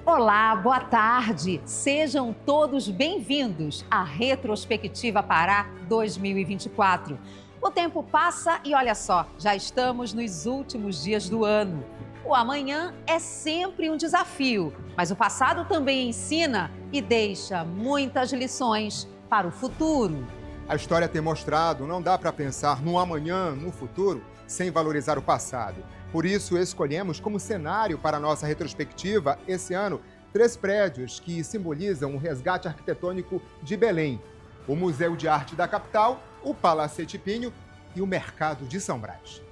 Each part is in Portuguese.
Olá, boa tarde. Sejam todos bem-vindos à Retrospectiva Pará 2024. O tempo passa e olha só, já estamos nos últimos dias do ano. O amanhã é sempre um desafio, mas o passado também ensina e deixa muitas lições para o futuro. A história tem mostrado, não dá para pensar no amanhã, no futuro, sem valorizar o passado. Por isso, escolhemos como cenário para a nossa retrospectiva, esse ano, 3 prédios que simbolizam o resgate arquitetônico de Belém: o Museu de Arte da capital, o Palacete Pinho e o Mercado de São Brás.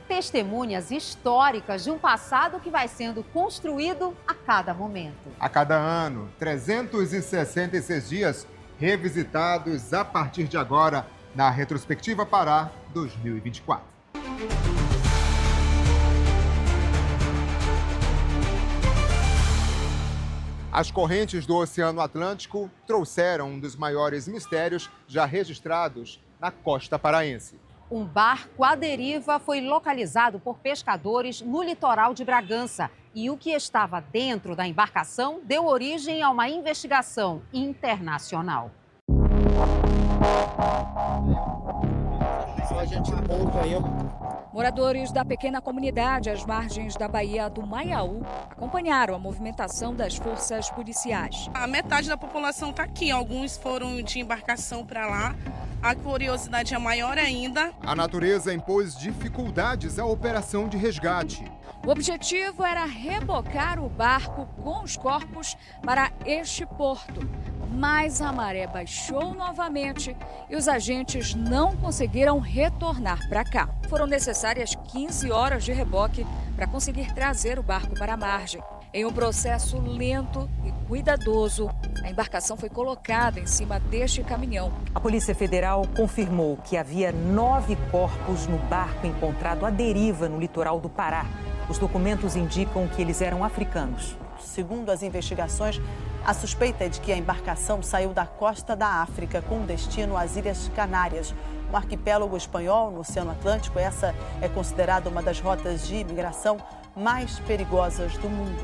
Testemunhas históricas de um passado que vai sendo construído a cada momento. A cada ano, 366 dias revisitados a partir de agora na Retrospectiva Pará 2024. As correntes do Oceano Atlântico trouxeram um dos maiores mistérios já registrados na costa paraense. Um barco à deriva foi localizado por pescadores no litoral de Bragança. E o que estava dentro da embarcação deu origem a uma investigação internacional. Moradores da pequena comunidade às margens da Baía do Maiaú acompanharam a movimentação das forças policiais. A metade da população está aqui, alguns foram de embarcação para lá. A curiosidade é maior ainda. A natureza impôs dificuldades à operação de resgate. O objetivo era rebocar o barco com os corpos para este porto. Mas a maré baixou novamente e os agentes não conseguiram retornar para cá. Foram necessárias 15 horas de reboque para conseguir trazer o barco para a margem. Em um processo lento e cuidadoso, a embarcação foi colocada em cima deste caminhão. A Polícia Federal confirmou que havia 9 corpos no barco encontrado à deriva no litoral do Pará. Os documentos indicam que eles eram africanos. Segundo as investigações, a suspeita é de que a embarcação saiu da costa da África com destino às Ilhas Canárias, um arquipélago espanhol no Oceano Atlântico. Essa é considerada uma das rotas de imigração mais perigosas do mundo.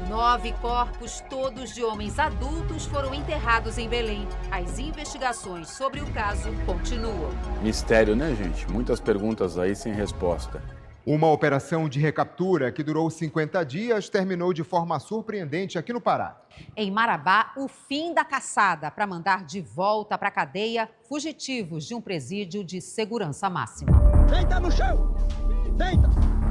9 corpos, todos de homens adultos, foram enterrados em Belém. As investigações sobre o caso continuam. Mistério, né, gente? Muitas perguntas aí sem resposta. Uma operação de recaptura que durou 50 dias terminou de forma surpreendente aqui no Pará. Em Marabá, o fim da caçada para mandar de volta para a cadeia fugitivos de um presídio de segurança máxima. Deita no chão! Deita!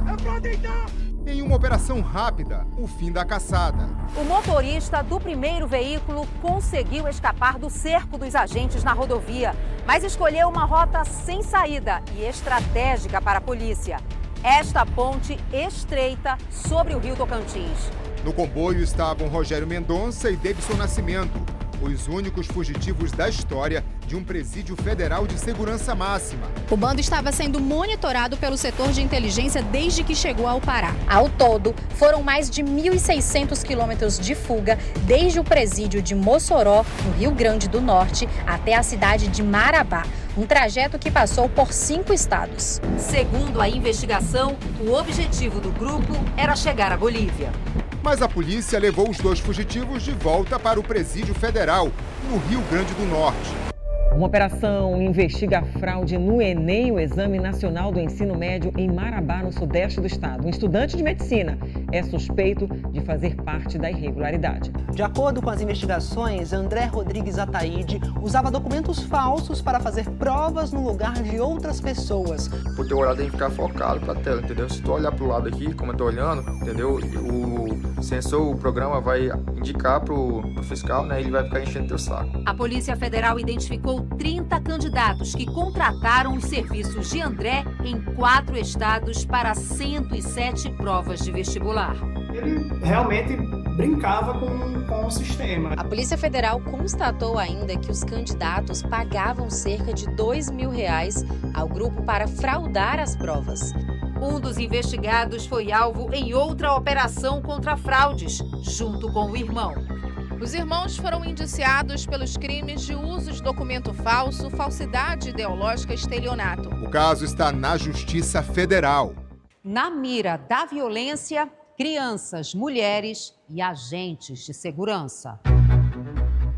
É pra deitar! Em uma operação rápida, o fim da caçada. O motorista do primeiro veículo conseguiu escapar do cerco dos agentes na rodovia, mas escolheu uma rota sem saída e estratégica para a polícia. Esta ponte estreita sobre o Rio Tocantins. No comboio estavam Rogério Mendonça e Davidson Nascimento, os únicos fugitivos da história de um presídio federal de segurança máxima. O bando estava sendo monitorado pelo setor de inteligência desde que chegou ao Pará. Ao todo, foram mais de 1.600 quilômetros de fuga, desde o presídio de Mossoró, no Rio Grande do Norte, até a cidade de Marabá. Um trajeto que passou por 5 estados. Segundo a investigação, o objetivo do grupo era chegar à Bolívia. Mas a polícia levou os 2 fugitivos de volta para o presídio federal, no Rio Grande do Norte. Uma operação investiga a fraude no Enem, o Exame Nacional do Ensino Médio, em Marabá, no sudeste do estado. Um estudante de medicina é suspeito de fazer parte da irregularidade. De acordo com as investigações, André Rodrigues Ataíde usava documentos falsos para fazer provas no lugar de outras pessoas. Por ter olhado, tem que ficar focado para a tela, entendeu? Se tu olhar para o lado aqui, como eu estou olhando, entendeu? O sensor, o programa vai indicar para o fiscal, né? Ele vai ficar enchendo teu saco. A Polícia Federal identificou 30 candidatos que contrataram os serviços de André em 4 estados para 107 provas de vestibular. Ele realmente brincava com o sistema. A Polícia Federal constatou ainda que os candidatos pagavam cerca de R$2.000 ao grupo para fraudar as provas. Um dos investigados foi alvo em outra operação contra fraudes, junto com o irmão. Os irmãos foram indiciados pelos crimes de uso de documento falso, falsidade ideológica e estelionato. O caso está na Justiça Federal. Na mira da violência, crianças, mulheres e agentes de segurança.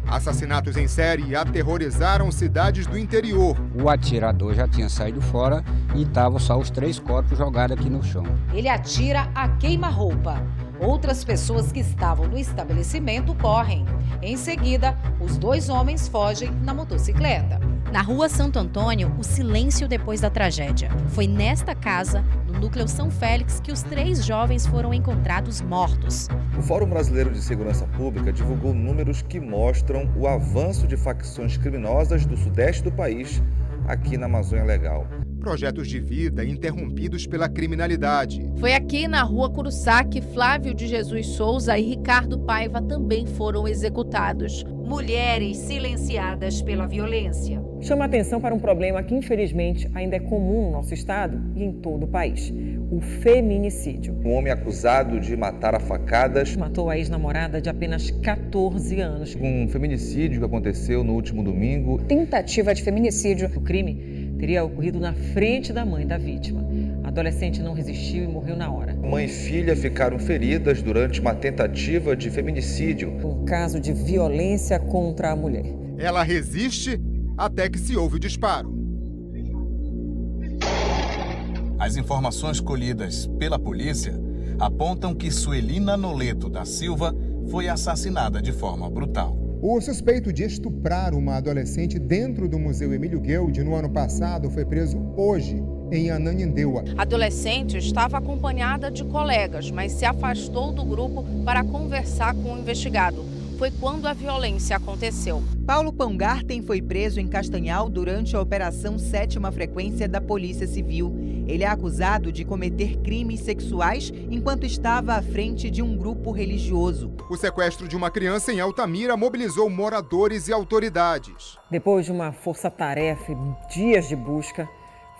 Assassinatos em série aterrorizaram cidades do interior. O atirador já tinha saído fora e estavam só os 3 corpos jogados aqui no chão. Ele atira a queima-roupa. Outras pessoas que estavam no estabelecimento correm. Em seguida, os 2 homens fogem na motocicleta. Na rua Santo Antônio, o silêncio depois da tragédia. Foi nesta casa, no núcleo São Félix, que os 3 jovens foram encontrados mortos. O Fórum Brasileiro de Segurança Pública divulgou números que mostram o avanço de facções criminosas do sudeste do país, aqui na Amazônia Legal. Projetos de vida interrompidos pela criminalidade. Foi aqui na rua Curuçá que Flávio de Jesus Souza e Ricardo Paiva também foram executados. Mulheres silenciadas pela violência. Chama a atenção para um problema que, infelizmente, ainda é comum no nosso estado e em todo o país: o feminicídio. Um homem acusado de matar a facadas matou a ex-namorada de apenas 14 anos. Um feminicídio que aconteceu no último domingo. Tentativa de feminicídio. O crime teria ocorrido na frente da mãe da vítima. A adolescente não resistiu e morreu na hora. Mãe e filha ficaram feridas durante uma tentativa de feminicídio. Um caso de violência contra a mulher. Ela resiste até que se ouve o disparo. As informações colhidas pela polícia apontam que Suelina Noleto da Silva foi assassinada de forma brutal. O suspeito de estuprar uma adolescente dentro do Museu Emílio Gueldi no ano passado foi preso hoje em Ananindeua. A adolescente estava acompanhada de colegas, mas se afastou do grupo para conversar com o investigado. Foi quando a violência aconteceu. Paulo Baumgarten foi preso em Castanhal durante a Operação 7ª Frequência da Polícia Civil. Ele é acusado de cometer crimes sexuais enquanto estava à frente de um grupo religioso. O sequestro de uma criança em Altamira mobilizou moradores e autoridades. Depois de uma força-tarefa e dias de busca,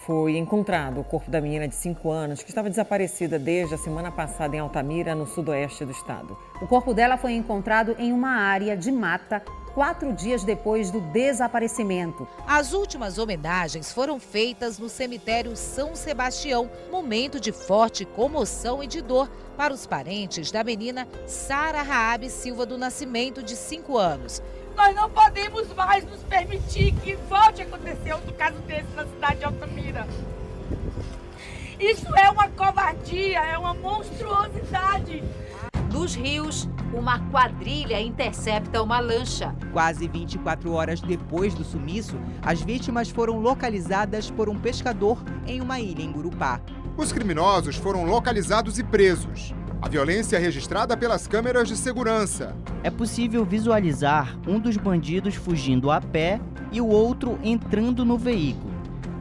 foi encontrado o corpo da menina de 5 anos que estava desaparecida desde a semana passada em Altamira, no sudoeste do estado. O corpo dela foi encontrado em uma área de mata 4 dias depois do desaparecimento. As últimas homenagens foram feitas no cemitério São Sebastião, momento de forte comoção e de dor para os parentes da menina Sara Raabe Silva do Nascimento, de 5 anos. Nós não podemos mais nos permitir que volte a acontecer outro caso desse na cidade de Altamira. Isso é uma covardia, é uma monstruosidade. Nos rios, uma quadrilha intercepta uma lancha. Quase 24 horas depois do sumiço, as vítimas foram localizadas por um pescador em uma ilha em Gurupá. Os criminosos foram localizados e presos. A violência é registrada pelas câmeras de segurança. É possível visualizar um dos bandidos fugindo a pé e o outro entrando no veículo.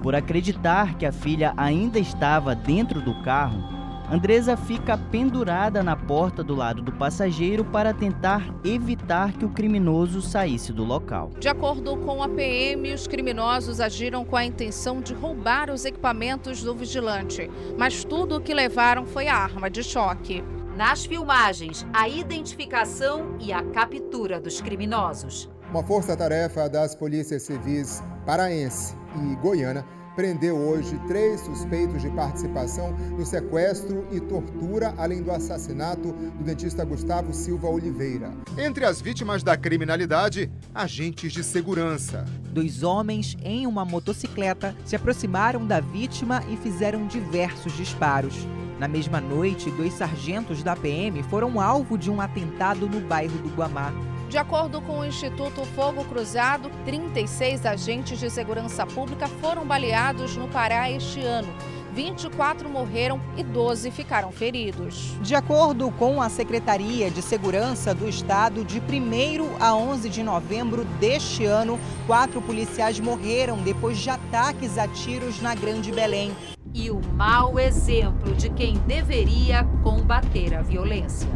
Por acreditar que a filha ainda estava dentro do carro, Andresa fica pendurada na porta do lado do passageiro para tentar evitar que o criminoso saísse do local. De acordo com a PM, os criminosos agiram com a intenção de roubar os equipamentos do vigilante, mas tudo o que levaram foi a arma de choque. Nas filmagens, a identificação e a captura dos criminosos. Uma força-tarefa das polícias civis paraense e goiana prendeu hoje 3 suspeitos de participação no sequestro e tortura, além do assassinato do dentista Gustavo Silva Oliveira. Entre as vítimas da criminalidade, agentes de segurança. 2 homens em uma motocicleta se aproximaram da vítima e fizeram diversos disparos. Na mesma noite, 2 sargentos da PM foram alvo de um atentado no bairro do Guamá. De acordo com o Instituto Fogo Cruzado, 36 agentes de segurança pública foram baleados no Pará este ano. 24 morreram e 12 ficaram feridos. De acordo com a Secretaria de Segurança do Estado, de 1º a 11 de novembro deste ano, 4 policiais morreram depois de ataques a tiros na Grande Belém. E o mau exemplo de quem deveria combater a violência.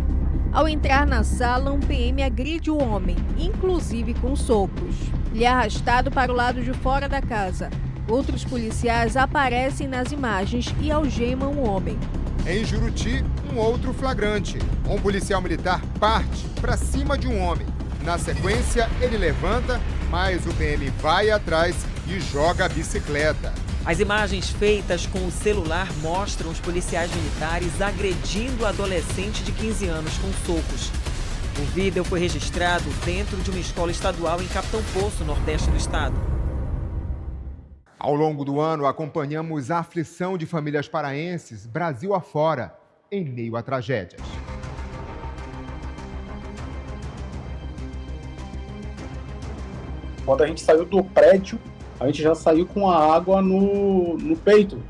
Ao entrar na sala, um PM agride o homem, inclusive com socos. Ele é arrastado para o lado de fora da casa. Outros policiais aparecem nas imagens e algemam o homem. Em Juruti, um outro flagrante. Um policial militar parte para cima de um homem. Na sequência, ele levanta, mas o PM vai atrás e joga a bicicleta. As imagens feitas com o celular mostram os policiais militares agredindo o adolescente de 15 anos com socos. O vídeo foi registrado dentro de uma escola estadual em Capitão Poço, nordeste do estado. Ao longo do ano, acompanhamos a aflição de famílias paraenses, Brasil afora, em meio a tragédias. Quando a gente saiu do prédio, a gente já saiu com a água no peito.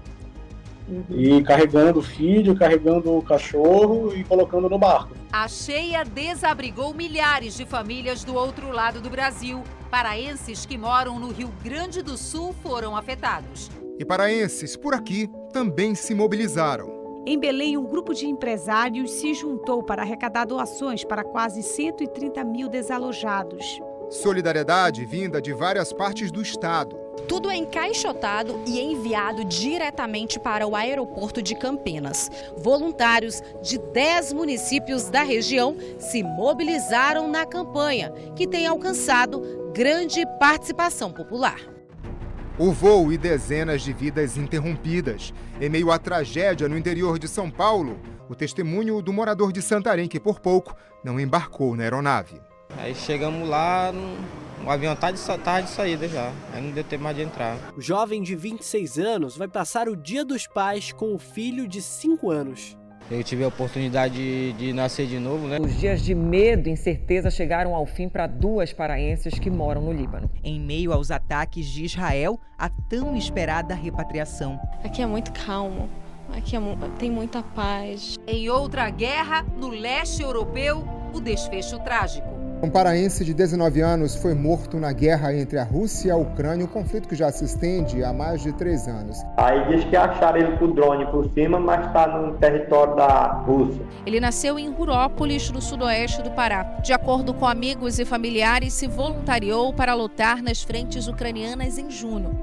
E carregando o filho, carregando o cachorro e colocando no barco. A cheia desabrigou milhares de famílias do outro lado do Brasil. Paraenses que moram no Rio Grande do Sul foram afetados. E paraenses por aqui também se mobilizaram. Em Belém, um grupo de empresários se juntou para arrecadar doações para quase 130 mil desalojados. Solidariedade vinda de várias partes do estado. Tudo é encaixotado e enviado diretamente para o aeroporto de Campinas. Voluntários de 10 municípios da região se mobilizaram na campanha, que tem alcançado grande participação popular. O voo e dezenas de vidas interrompidas. Em meio à tragédia no interior de São Paulo, o testemunho do morador de Santarém, que por pouco não embarcou na aeronave. Aí chegamos lá, o avião tá de saída já, aí não deu tempo mais de entrar. O jovem de 26 anos vai passar o Dia dos Pais com o filho de 5 anos. Eu tive a oportunidade de nascer de novo, né? Os dias de medo e incerteza chegaram ao fim para 2 paraenses que moram no Líbano. Em meio aos ataques de Israel, a tão esperada repatriação. Aqui é muito calmo, aqui tem muita paz. Em outra guerra, no leste europeu, o desfecho trágico. Um paraense de 19 anos foi morto na guerra entre a Rússia e a Ucrânia, um conflito que já se estende há mais de 3 anos. Aí diz que acharam ele com o drone por cima, mas está no território da Rússia. Ele nasceu em Rurópolis, no sudoeste do Pará. De acordo com amigos e familiares, se voluntariou para lutar nas frentes ucranianas em junho.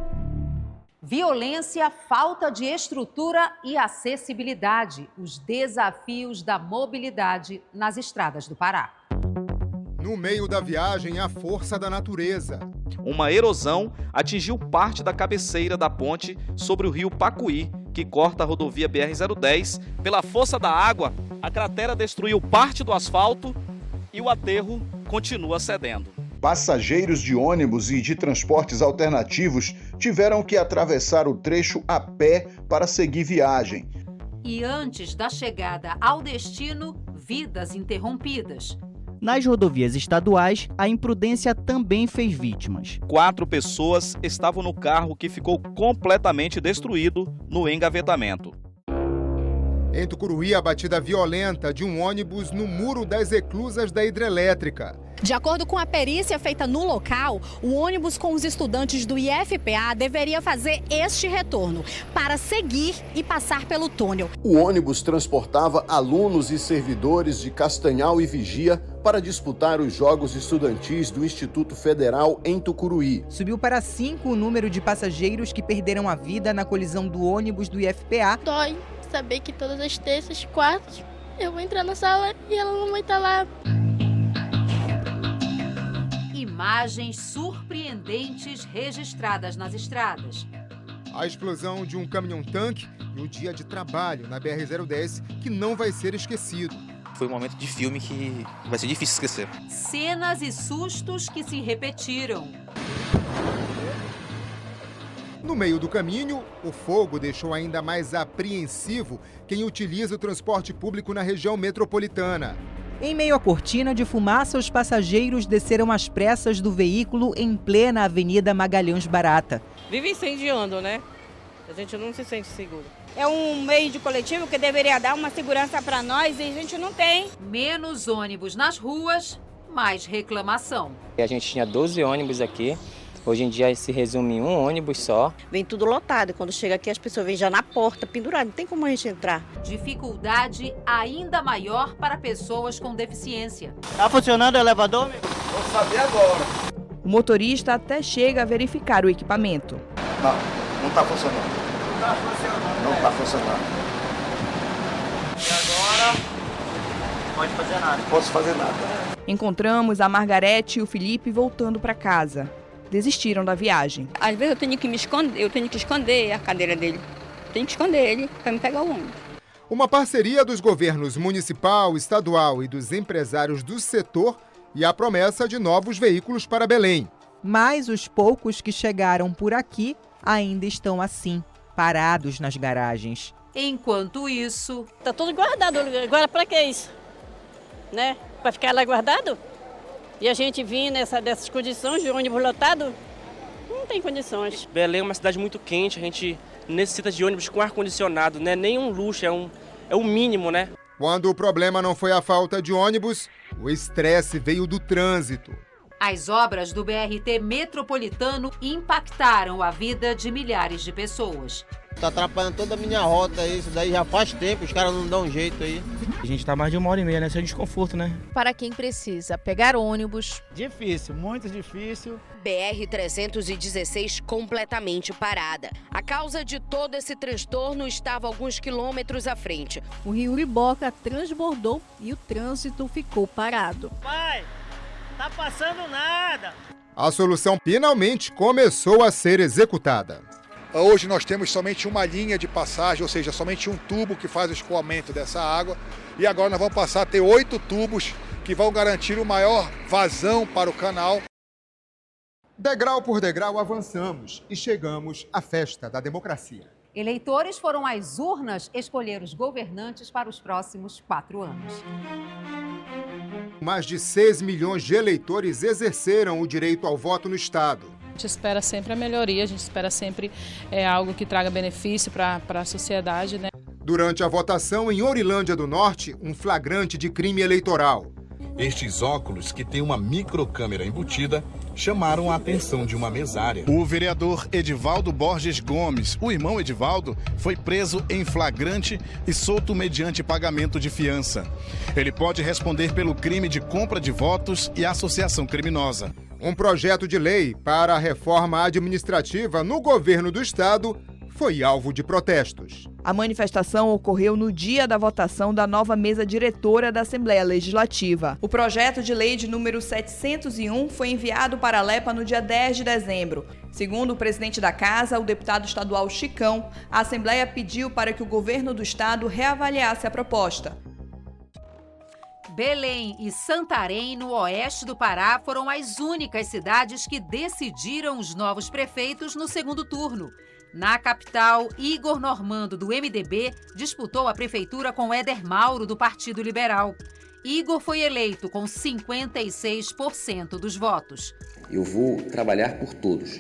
Violência, falta de estrutura e acessibilidade. Os desafios da mobilidade nas estradas do Pará. No meio da viagem, a força da natureza. Uma erosão atingiu parte da cabeceira da ponte sobre o rio Pacuí, que corta a rodovia BR-010. Pela força da água, a cratera destruiu parte do asfalto e o aterro continua cedendo. Passageiros de ônibus e de transportes alternativos tiveram que atravessar o trecho a pé para seguir viagem. E antes da chegada ao destino, vidas interrompidas. Nas rodovias estaduais, a imprudência também fez vítimas. 4 pessoas estavam no carro que ficou completamente destruído no engavetamento. Em Tucuruí, a batida violenta de um ônibus no muro das eclusas da hidrelétrica. De acordo com a perícia feita no local, o ônibus com os estudantes do IFPA deveria fazer este retorno para seguir e passar pelo túnel. O ônibus transportava alunos e servidores de Castanhal e Vigia para disputar os Jogos Estudantis do Instituto Federal em Tucuruí. Subiu para 5 o número de passageiros que perderam a vida na colisão do ônibus do IFPA. Dói saber que todas as terças, quartas, eu vou entrar na sala e ela não vai estar lá. Imagens surpreendentes registradas nas estradas. A explosão de um caminhão-tanque e o dia de trabalho na BR-010 que não vai ser esquecido. Foi um momento de filme que vai ser difícil esquecer. Cenas e sustos que se repetiram. No meio do caminho, o fogo deixou ainda mais apreensivo quem utiliza o transporte público na região metropolitana. Em meio à cortina de fumaça, os passageiros desceram às pressas do veículo em plena Avenida Magalhães Barata. Vive incendiando, né? A gente não se sente seguro. É um meio de coletivo que deveria dar uma segurança para nós e a gente não tem. Menos ônibus nas ruas, mais reclamação. A gente tinha 12 ônibus aqui. Hoje em dia se resume em um ônibus só. Vem tudo lotado. Quando chega aqui as pessoas vêm já na porta, pendurado. Não tem como a gente entrar. Dificuldade ainda maior para pessoas com deficiência. Tá funcionando o elevador, amigo? Vou saber agora. O motorista até chega a verificar o equipamento. Não tá funcionando. Não tá funcionando. E agora? Não pode fazer nada. Não posso fazer nada. Encontramos a Margarete e o Felipe voltando para casa. desistiram da viagem. Às vezes eu tenho que esconder a cadeira dele. Tenho que esconder ele para me pegar o ônibus. Uma parceria dos governos municipal, estadual e dos empresários do setor e a promessa de novos veículos para Belém. Mas os poucos que chegaram por aqui ainda estão assim, parados nas garagens. Enquanto isso... Tá tudo guardado. Agora para que isso? Né? Para ficar lá guardado? E a gente vir dessas condições de ônibus lotado? Não tem condições. Belém é uma cidade muito quente, a gente necessita de ônibus com ar-condicionado, né? Nem um luxo, é o mínimo, né? Quando o problema não foi a falta de ônibus, o estresse veio do trânsito. As obras do BRT metropolitano impactaram a vida de milhares de pessoas. Tá atrapalhando toda a minha rota aí, isso daí já faz tempo, os caras não dão um jeito aí. A gente tá mais de 1h30, né? Isso é desconforto, né? Para quem precisa pegar ônibus... Difícil, muito difícil. BR-316 completamente parada. A causa de todo esse transtorno estava alguns quilômetros à frente. O rio Uriboca transbordou e o trânsito ficou parado. Pai, tá passando nada. A solução finalmente começou a ser executada. Hoje nós temos somente uma linha de passagem, ou seja, somente um tubo que faz o escoamento dessa água. E agora nós vamos passar a ter 8 tubos que vão garantir o maior vazão para o canal. Degrau por degrau avançamos e chegamos à festa da democracia. Eleitores foram às urnas escolher os governantes para os próximos 4 anos. Mais de 6 milhões de eleitores exerceram o direito ao voto no estado. A gente espera sempre a melhoria, a gente espera sempre algo que traga benefício para a sociedade, né? Durante a votação em Ourilândia do Norte, um flagrante de crime eleitoral. Estes óculos, que têm uma microcâmera embutida, chamaram a atenção de uma mesária. O vereador Edivaldo Borges Gomes, o irmão Edivaldo, foi preso em flagrante e solto mediante pagamento de fiança. Ele pode responder pelo crime de compra de votos e associação criminosa. Um projeto de lei para a reforma administrativa no governo do estado foi alvo de protestos. A manifestação ocorreu no dia da votação da nova mesa diretora da Assembleia Legislativa. O projeto de lei de número 701 foi enviado para a Lepa no dia 10 de dezembro. Segundo o presidente da Casa, o deputado estadual Chicão, a Assembleia pediu para que o governo do estado reavaliasse a proposta. Belém e Santarém, no oeste do Pará, foram as únicas cidades que decidiram os novos prefeitos no segundo turno. Na capital, Igor Normando, do MDB, disputou a prefeitura com Éder Mauro, do Partido Liberal. Igor foi eleito com 56% dos votos. Eu vou trabalhar por todos,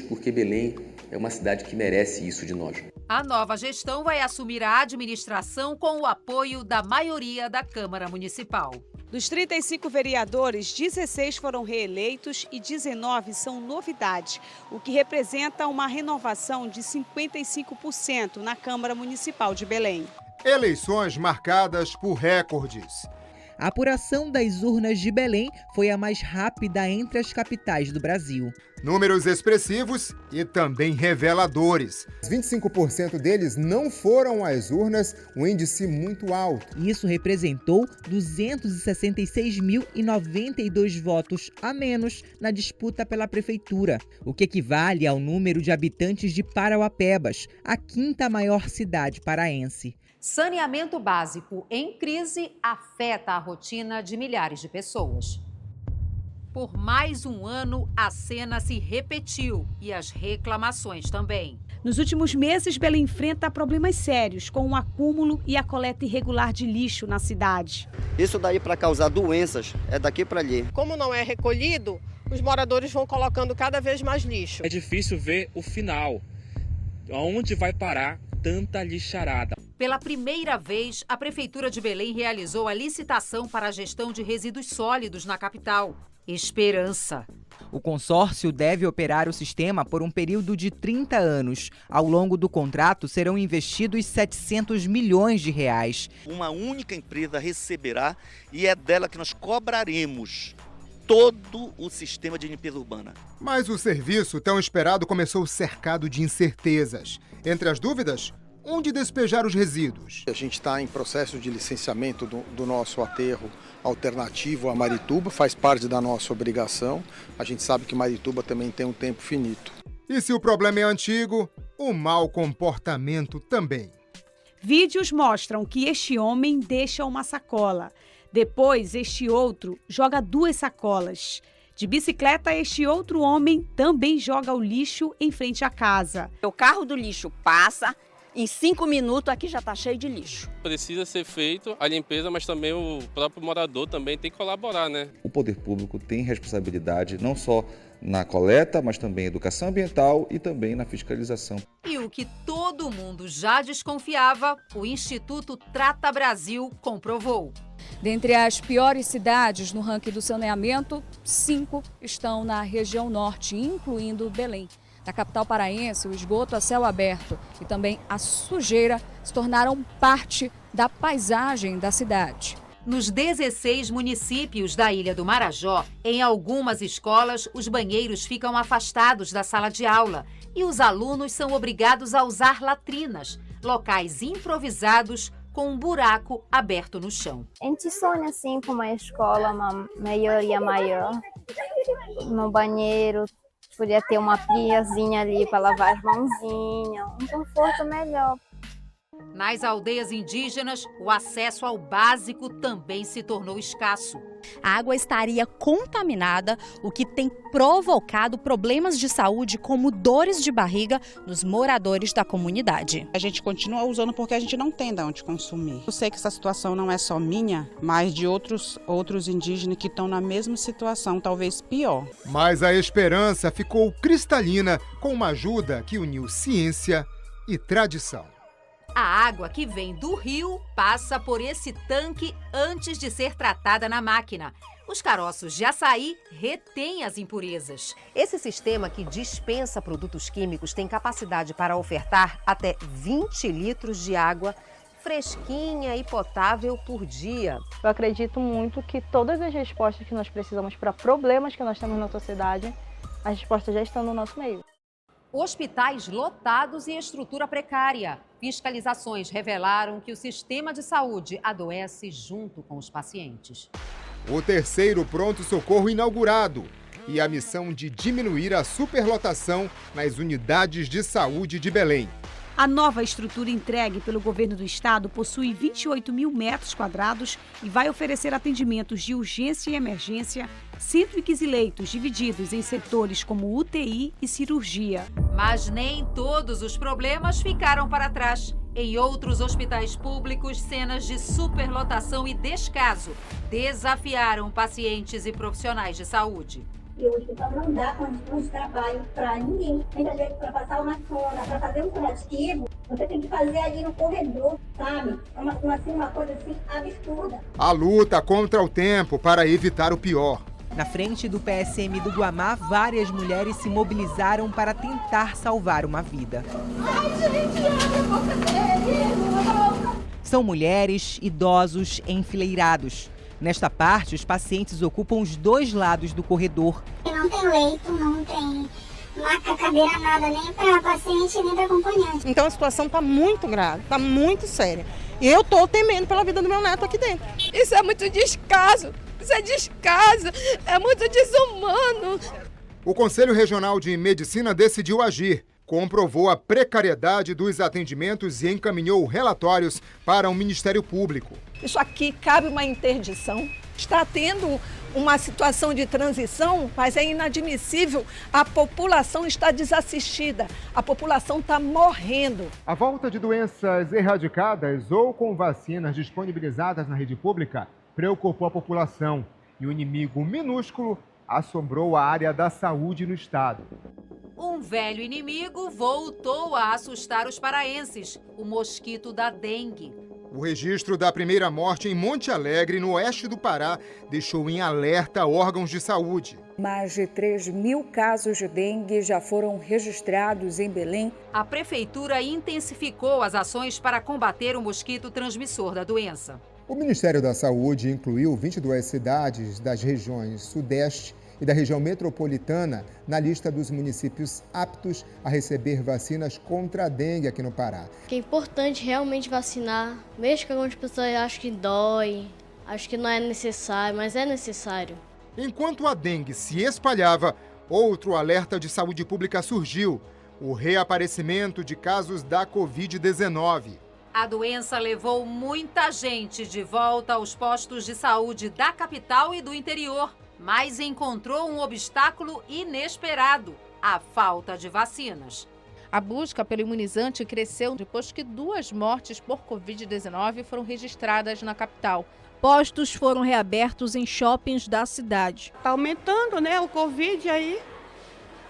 porque Belém é uma cidade que merece isso de nós. A nova gestão vai assumir a administração com o apoio da maioria da Câmara Municipal. Dos 35 vereadores, 16 foram reeleitos e 19 são novidade, o que representa uma renovação de 55% na Câmara Municipal de Belém. Eleições marcadas por recordes. A apuração das urnas de Belém foi a mais rápida entre as capitais do Brasil. Números expressivos e também reveladores. 25% deles não foram às urnas, um índice muito alto. Isso representou 266.092 votos a menos na disputa pela prefeitura, o que equivale ao número de habitantes de Parauapebas, a 5ª maior cidade paraense. Saneamento básico em crise afeta a rotina de milhares de pessoas. Por mais um ano, a cena se repetiu e as reclamações também. Nos últimos meses, Belém enfrenta problemas sérios com o acúmulo e a coleta irregular de lixo na cidade. Isso daí para causar doenças é daqui para ali. Como não é recolhido, os moradores vão colocando cada vez mais lixo. É difícil ver o final, aonde vai parar tanta lixarada. Pela primeira vez, a Prefeitura de Belém realizou a licitação para a gestão de resíduos sólidos na capital. Esperança. O consórcio deve operar o sistema por um período de 30 anos. Ao longo do contrato, serão investidos 700 milhões de reais. Uma única empresa receberá e é dela que nós cobraremos todo o sistema de limpeza urbana. Mas o serviço tão esperado começou cercado de incertezas. Entre as dúvidas, onde despejar os resíduos. A gente está em processo de licenciamento do nosso aterro alternativo a Marituba, faz parte da nossa obrigação. A gente sabe que Marituba também tem um tempo finito. E se o problema é antigo, o mau comportamento também. Vídeos mostram que este homem deixa uma sacola. Depois, este outro joga 2 sacolas. De bicicleta, este outro homem também joga o lixo em frente à casa. O carro do lixo passa, em 5 minutos aqui já está cheio de lixo. Precisa ser feito a limpeza, mas também o próprio morador também tem que colaborar, né? O poder público tem responsabilidade não só na coleta, mas também em educação ambiental e também na fiscalização. E o que todo mundo já desconfiava, o Instituto Trata Brasil comprovou. Dentre as piores cidades no ranking do saneamento, 5 estão na região norte, incluindo Belém. Na capital paraense, o esgoto a céu aberto e também a sujeira se tornaram parte da paisagem da cidade. Nos 16 municípios da Ilha do Marajó, em algumas escolas, os banheiros ficam afastados da sala de aula e os alunos são obrigados a usar latrinas, locais improvisados com um buraco aberto no chão. A gente sonha assim com uma escola, uma melhoria maior. No banheiro, podia ter uma piazinha ali para lavar as mãozinhas, um conforto melhor. Nas aldeias indígenas, o acesso ao básico também se tornou escasso. A água estaria contaminada, o que tem provocado problemas de saúde como dores de barriga nos moradores da comunidade. A gente continua usando porque a gente não tem de onde consumir. Eu sei que essa situação não é só minha, mas de outros indígenas que estão na mesma situação, talvez pior. Mas a esperança ficou cristalina com uma ajuda que uniu ciência e tradição. A água que vem do rio passa por esse tanque antes de ser tratada na máquina. Os caroços de açaí retêm as impurezas. Esse sistema que dispensa produtos químicos tem capacidade para ofertar até 20 litros de água fresquinha e potável por dia. Eu acredito muito que todas as respostas que nós precisamos para problemas que nós temos na sociedade, as respostas já estão no nosso meio. Hospitais lotados e estrutura precária. Fiscalizações revelaram que o sistema de saúde adoece junto com os pacientes. O terceiro pronto-socorro inaugurado e a missão de diminuir a superlotação nas unidades de saúde de Belém. A nova estrutura entregue pelo governo do estado possui 28 mil metros quadrados e vai oferecer atendimentos de urgência e emergência, 115 leitos divididos em setores como UTI e cirurgia. Mas nem todos os problemas ficaram para trás. Em outros hospitais públicos, cenas de superlotação e descaso desafiaram pacientes e profissionais de saúde. E o hospital não dá condições de trabalho para ninguém. Muita gente, para passar uma sonda, para fazer um curativo, você tem que fazer ali no corredor, sabe? Uma coisa assim absurda. A luta contra o tempo para evitar o pior. Na frente do PSM do Guamá, várias mulheres se mobilizaram para tentar salvar uma vida. São mulheres, idosos enfileirados. Nesta parte, os pacientes ocupam os 2 lados do corredor. Não tem leito, não tem maca, cadeira, nada, nem para paciente, nem para acompanhante. Então a situação está muito grave, está muito séria. E eu estou temendo pela vida do meu neto aqui dentro. Isso é muito descaso, é muito desumano. O Conselho Regional de Medicina decidiu agir, comprovou a precariedade dos atendimentos e encaminhou relatórios para o Ministério Público. Isso aqui cabe uma interdição. Está tendo uma situação de transição, mas é inadmissível. A população está desassistida, a população está morrendo. A volta de doenças erradicadas ou com vacinas disponibilizadas na rede pública preocupou a população e o inimigo minúsculo assombrou a área da saúde no estado. Um velho inimigo voltou a assustar os paraenses, o mosquito da dengue. O registro da primeira morte em Monte Alegre, no oeste do Pará, deixou em alerta órgãos de saúde. Mais de 3.000 casos de dengue já foram registrados em Belém. A prefeitura intensificou as ações para combater o mosquito transmissor da doença. O Ministério da Saúde incluiu 22 cidades das regiões Sudeste e da região metropolitana na lista dos municípios aptos a receber vacinas contra a dengue aqui no Pará. É importante realmente vacinar, mesmo que algumas pessoas achem que dói, acho que não é necessário, mas é necessário. Enquanto a dengue se espalhava, outro alerta de saúde pública surgiu: o reaparecimento de casos da Covid-19. A doença levou muita gente de volta aos postos de saúde da capital e do interior, mas encontrou um obstáculo inesperado: a falta de vacinas. A busca pelo imunizante cresceu depois que 2 mortes por Covid-19 foram registradas na capital. Postos foram reabertos em shoppings da cidade. Está aumentando, né, o Covid aí.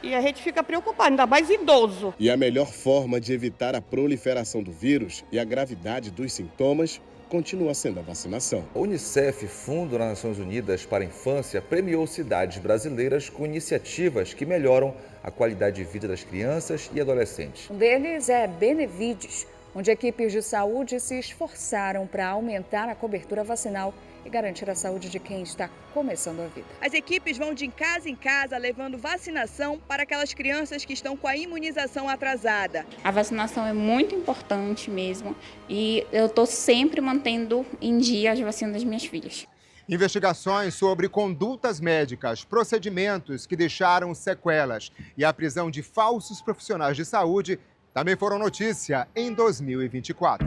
E a gente fica preocupado, ainda mais idoso. E a melhor forma de evitar a proliferação do vírus e a gravidade dos sintomas continua sendo a vacinação. A Unicef, Fundo das Nações Unidas para a Infância, premiou cidades brasileiras com iniciativas que melhoram a qualidade de vida das crianças e adolescentes. Um deles é Benevides, onde equipes de saúde se esforçaram para aumentar a cobertura vacinal e garantir a saúde de quem está começando a vida. As equipes vão de casa em casa levando vacinação para aquelas crianças que estão com a imunização atrasada. A vacinação é muito importante mesmo e eu estou sempre mantendo em dia as vacinas das minhas filhas. Investigações sobre condutas médicas, procedimentos que deixaram sequelas e a prisão de falsos profissionais de saúde também foram notícia em 2024.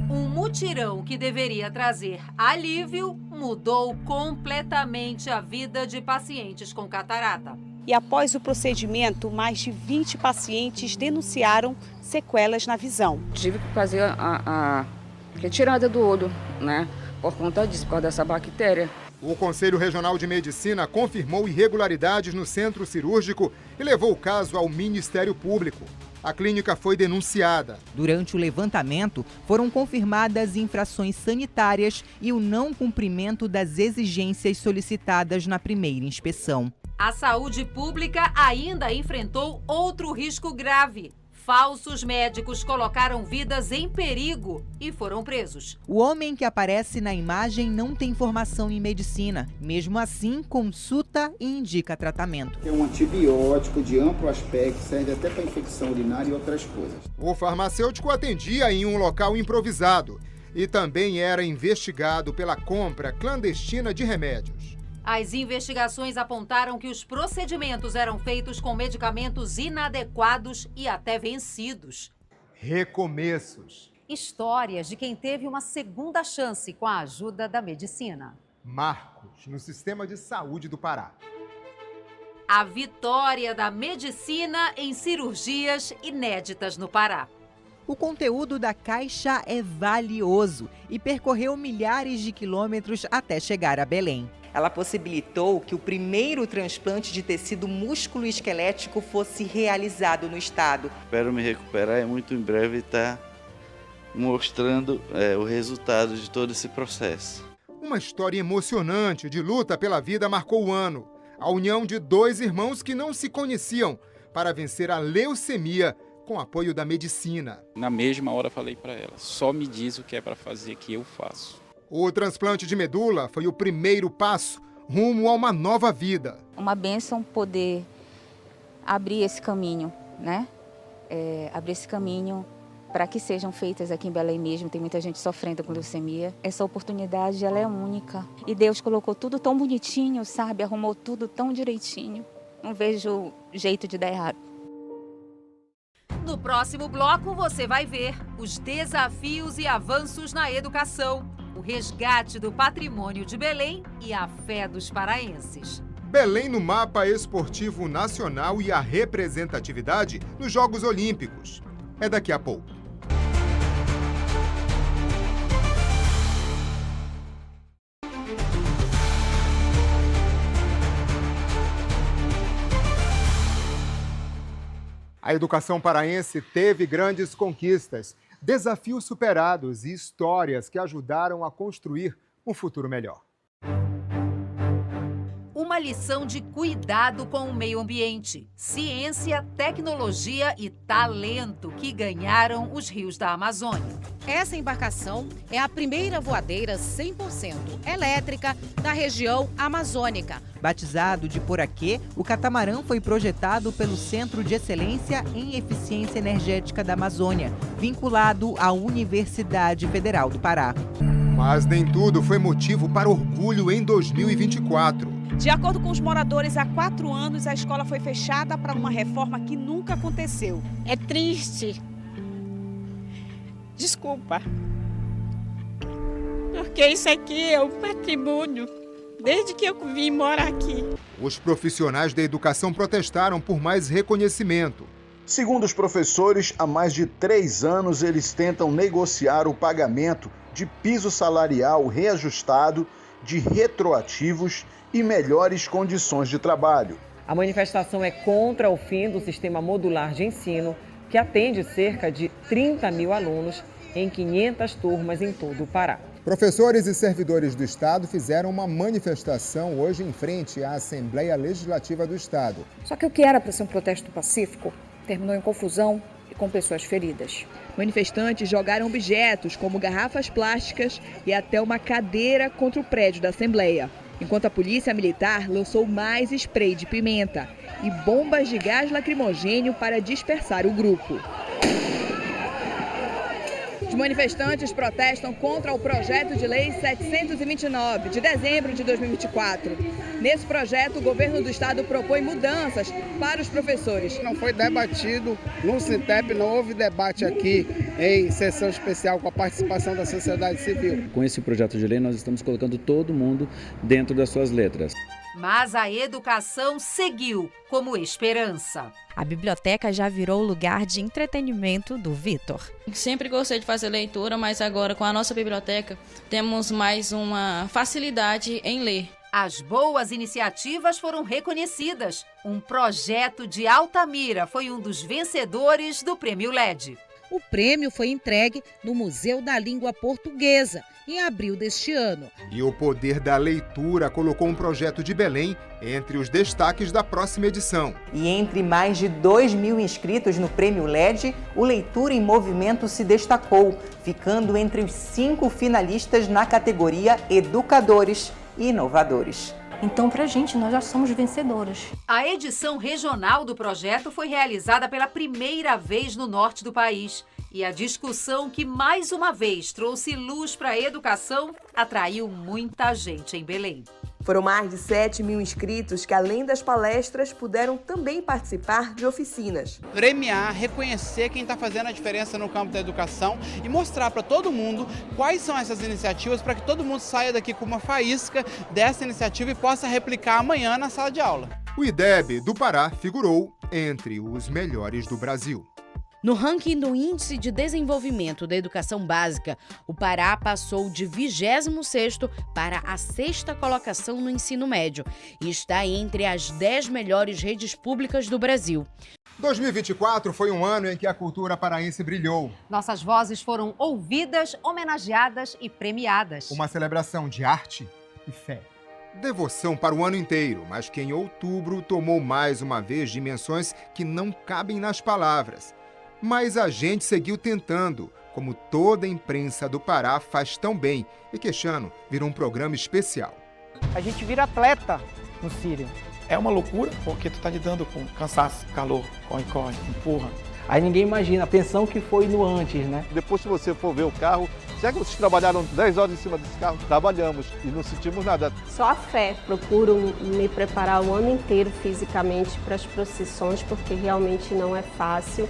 Um mutirão que deveria trazer alívio mudou completamente a vida de pacientes com catarata. E após o procedimento, mais de 20 pacientes denunciaram sequelas na visão. Tive que fazer a retirada do olho, né? Por conta disso, por causa dessa bactéria. O Conselho Regional de Medicina confirmou irregularidades no centro cirúrgico e levou o caso ao Ministério Público. A clínica foi denunciada. Durante o levantamento, foram confirmadas infrações sanitárias e o não cumprimento das exigências solicitadas na primeira inspeção. A saúde pública ainda enfrentou outro risco grave. Falsos médicos colocaram vidas em perigo e foram presos. O homem que aparece na imagem não tem formação em medicina. Mesmo assim, consulta e indica tratamento. É um antibiótico de amplo aspecto, serve até para infecção urinária e outras coisas. O farmacêutico atendia em um local improvisado e também era investigado pela compra clandestina de remédios. As investigações apontaram que os procedimentos eram feitos com medicamentos inadequados e até vencidos. Recomeços. Histórias de quem teve uma segunda chance com a ajuda da medicina. Marcos no sistema de saúde do Pará. A vitória da medicina em cirurgias inéditas no Pará. O conteúdo da caixa é valioso e percorreu milhares de quilômetros até chegar a Belém. Ela possibilitou que o primeiro transplante de tecido músculo-esquelético fosse realizado no estado. Espero me recuperar e muito em breve estar mostrando o resultado de todo esse processo. Uma história emocionante de luta pela vida marcou o ano. A união de 2 irmãos que não se conheciam para vencer a leucemia com apoio da medicina. Na mesma hora falei para ela, só me diz o que é para fazer que eu faço. O transplante de medula foi o primeiro passo rumo a uma nova vida. Uma bênção poder abrir esse caminho, né? Abrir esse caminho para que sejam feitas aqui em Belém mesmo. Tem muita gente sofrendo com leucemia. Essa oportunidade, ela é única. E Deus colocou tudo tão bonitinho, sabe? Arrumou tudo tão direitinho. Não vejo jeito de dar errado. No próximo bloco, você vai ver os desafios e avanços na educação, o resgate do patrimônio de Belém e a fé dos paraenses. Belém no mapa esportivo nacional e a representatividade nos Jogos Olímpicos. É daqui a pouco. A educação paraense teve grandes conquistas, desafios superados e histórias que ajudaram a construir um futuro melhor. Uma uma lição de cuidado com o meio ambiente, ciência, tecnologia e talento que ganharam os rios da Amazônia. Essa embarcação é a primeira voadeira 100% elétrica da região amazônica. Batizado de Poraquê, o catamarã foi projetado pelo Centro de Excelência em Eficiência Energética da Amazônia, vinculado à Universidade Federal do Pará. Mas nem tudo foi motivo para orgulho em 2024. De acordo com os moradores, há 4 anos a escola foi fechada para uma reforma que nunca aconteceu. É triste. Desculpa. Porque isso aqui é um patrimônio. Desde que eu vim morar aqui. Os profissionais da educação protestaram por mais reconhecimento. Segundo os professores, há mais de 3 anos eles tentam negociar o pagamento de piso salarial reajustado, de retroativos e melhores condições de trabalho. A manifestação é contra o fim do sistema modular de ensino, que atende cerca de 30 mil alunos em 500 turmas em todo o Pará. Professores e servidores do Estado fizeram uma manifestação hoje em frente à Assembleia Legislativa do Estado. Só que o que era para ser um protesto pacífico terminou em confusão e com pessoas feridas. Manifestantes jogaram objetos como garrafas plásticas e até uma cadeira contra o prédio da Assembleia, enquanto a polícia militar lançou mais spray de pimenta e bombas de gás lacrimogênio para dispersar o grupo. Os manifestantes protestam contra o projeto de lei 729, de dezembro de 2024. Nesse projeto, o governo do estado propõe mudanças para os professores. Não foi debatido no Sintep, não houve debate aqui em sessão especial com a participação da sociedade civil. Com esse projeto de lei, nós estamos colocando todo mundo dentro das suas letras. Mas a educação seguiu como esperança. A biblioteca já virou lugar de entretenimento do Vitor. Sempre gostei de fazer leitura, mas agora com a nossa biblioteca temos mais uma facilidade em ler. As boas iniciativas foram reconhecidas. Um projeto de Altamira foi um dos vencedores do Prêmio LED. O prêmio foi entregue no Museu da Língua Portuguesa, em abril deste ano. E o Poder da Leitura colocou um projeto de Belém entre os destaques da próxima edição. E entre mais de 2.000 inscritos no Prêmio LED, o Leitura em Movimento se destacou, ficando entre os 5 finalistas na categoria Educadores e Inovadores. Então, pra gente, nós já somos vencedoras. A edição regional do projeto foi realizada pela primeira vez no norte do país. E a discussão que, mais uma vez, trouxe luz para a educação, atraiu muita gente em Belém. Foram mais de 7.000 inscritos que, além das palestras, puderam também participar de oficinas. Premiar, reconhecer quem está fazendo a diferença no campo da educação e mostrar para todo mundo quais são essas iniciativas para que todo mundo saia daqui com uma faísca dessa iniciativa e possa replicar amanhã na sala de aula. O IDEB do Pará figurou entre os melhores do Brasil. No ranking do Índice de Desenvolvimento da Educação Básica, o Pará passou de 26º para a 6ª colocação no ensino médio e está entre as 10 melhores redes públicas do Brasil. 2024 foi um ano em que a cultura paraense brilhou. Nossas vozes foram ouvidas, homenageadas e premiadas. Uma celebração de arte e fé. Devoção para o ano inteiro, mas que em outubro tomou mais uma vez dimensões que não cabem nas palavras. Mas a gente seguiu tentando, como toda a imprensa do Pará faz tão bem, e que este ano virou um programa especial. A gente vira atleta no Sírio. É uma loucura, porque tu tá lidando com cansaço, calor, corre, empurra. Aí ninguém imagina a tensão que foi no antes, né? Depois, se você for ver o carro, será que vocês trabalharam 10 horas em cima desse carro? Trabalhamos e não sentimos nada. Só a fé. Procuro me preparar o ano inteiro fisicamente para as procissões, porque realmente não é fácil.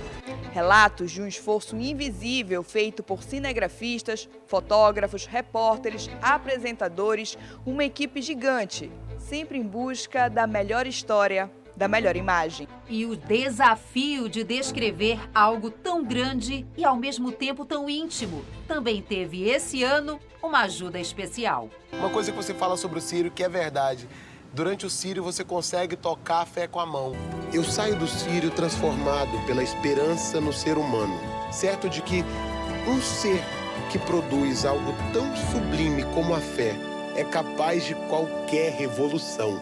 Relatos de um esforço invisível feito por cinegrafistas, fotógrafos, repórteres, apresentadores, uma equipe gigante, sempre em busca da melhor história, da melhor imagem. E o desafio de descrever algo tão grande e ao mesmo tempo tão íntimo também teve esse ano uma ajuda especial. Uma coisa que você fala sobre o Sírio que é verdade. Durante o Sírio você consegue tocar a fé com a mão. Eu saio do Sírio transformado pela esperança no ser humano, certo de que um ser que produz algo tão sublime como a fé é capaz de qualquer revolução.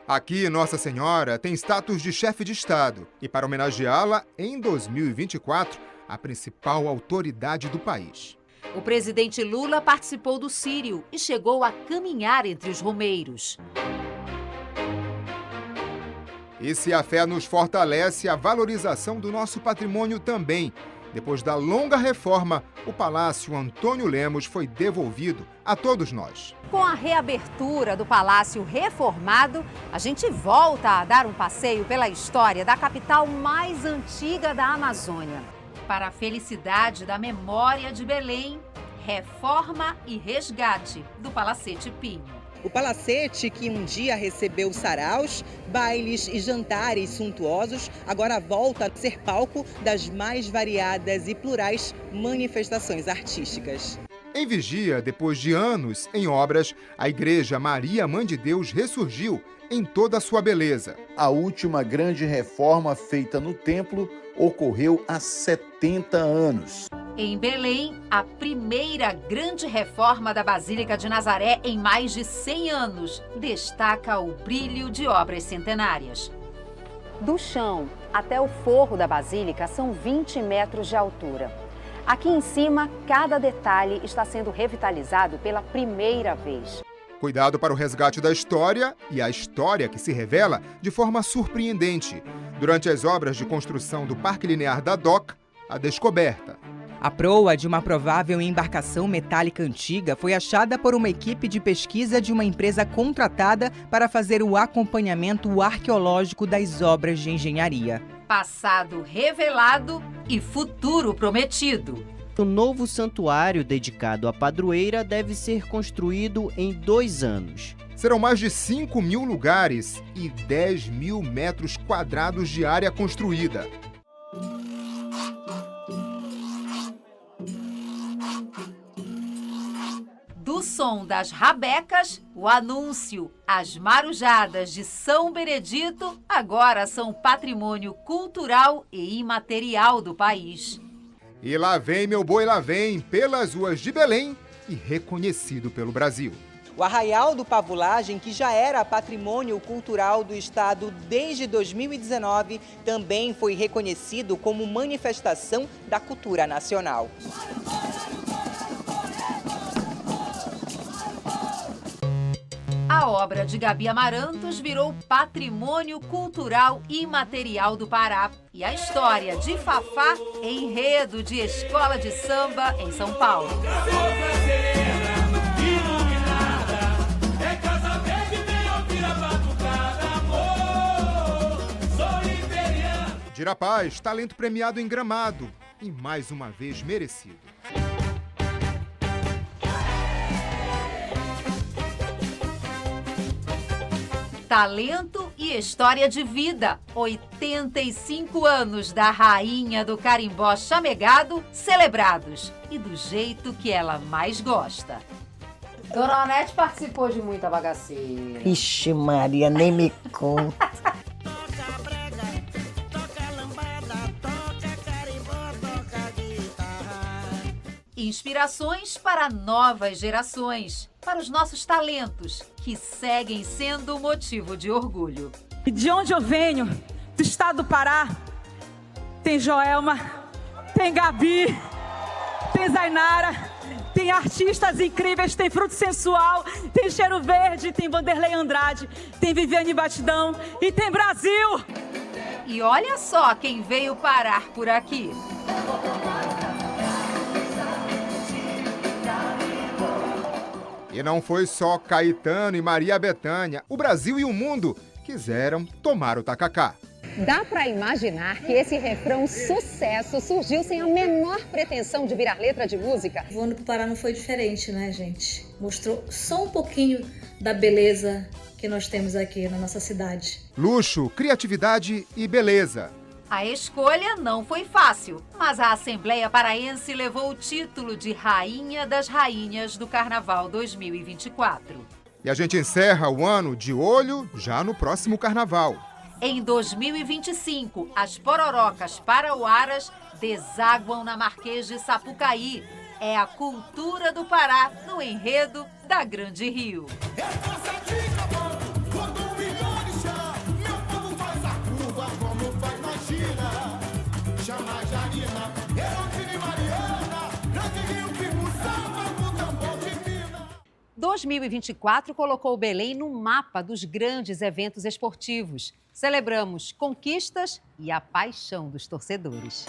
Aqui, Nossa Senhora tem status de chefe de Estado e, para homenageá-la, em 2024, a principal autoridade do país. O presidente Lula participou do Círio e chegou a caminhar entre os romeiros. E se a fé nos fortalece, a valorização do nosso patrimônio também. Depois da longa reforma, o Palácio Antônio Lemos foi devolvido a todos nós. Com a reabertura do Palácio reformado, a gente volta a dar um passeio pela história da capital mais antiga da Amazônia. Para a felicidade da memória de Belém, reforma e resgate do Palacete Pinho. O palacete, que um dia recebeu saraus, bailes e jantares suntuosos, agora volta a ser palco das mais variadas e plurais manifestações artísticas. Em Vigia, depois de anos em obras, a Igreja Maria Mãe de Deus ressurgiu em toda a sua beleza. A última grande reforma feita no templo ocorreu há 70 anos. Em Belém, a primeira grande reforma da Basílica de Nazaré em mais de 100 anos destaca o brilho de obras centenárias. Do chão até o forro da Basílica são 20 metros de altura. Aqui em cima, cada detalhe está sendo revitalizado pela primeira vez. Cuidado para o resgate da história e a história que se revela de forma surpreendente. Durante as obras de construção do Parque Linear da DOCA, a descoberta. A proa de uma provável embarcação metálica antiga foi achada por uma equipe de pesquisa de uma empresa contratada para fazer o acompanhamento arqueológico das obras de engenharia. Passado revelado e futuro prometido. O novo santuário dedicado à padroeira deve ser construído em 2 anos. Serão mais de 5.000 lugares e 10.000 metros quadrados de área construída. Do som das rabecas, o anúncio. As marujadas de São Benedito agora são patrimônio cultural e imaterial do país. E lá vem meu boi, lá vem, pelas ruas de Belém e reconhecido pelo Brasil. O Arraial do Pavulagem, que já era patrimônio cultural do estado desde 2019, também foi reconhecido como manifestação da cultura nacional. A obra de Gabi Amarantos virou patrimônio cultural imaterial do Pará. E a história de Fafá, enredo de escola de samba em São Paulo. Dira Paz, talento premiado em Gramado e mais uma vez merecido. Talento e história de vida. 85 anos da rainha do carimbó chamegado celebrados. E do jeito que ela mais gosta. Dona Onete participou de muita bagaceira. Ixi, Maria, nem me conta. Inspirações para novas gerações, para os nossos talentos, que seguem sendo motivo de orgulho. E de onde eu venho, do estado do Pará, tem Joelma, tem Gabi, tem Zainara, tem artistas incríveis, tem Fruto Sensual, tem Cheiro Verde, tem Vanderlei Andrade, tem Viviane Batidão e tem Brasil! E olha só quem veio parar por aqui. E não foi só Caetano e Maria Bethânia. O Brasil e o mundo quiseram tomar o tacacá. Dá para imaginar que esse refrão sucesso surgiu sem a menor pretensão de virar letra de música? Voando pro Pará não foi diferente, né, gente? Mostrou só um pouquinho da beleza que nós temos aqui na nossa cidade. Luxo, criatividade e beleza. A escolha não foi fácil, mas a Assembleia Paraense levou o título de Rainha das Rainhas do Carnaval 2024. E a gente encerra o ano de olho já no próximo Carnaval. Em 2025, as pororocas parauaras desaguam na Marquês de Sapucaí. É a cultura do Pará no enredo da Grande Rio. 2024 colocou Belém no mapa dos grandes eventos esportivos. Celebramos conquistas e a paixão dos torcedores.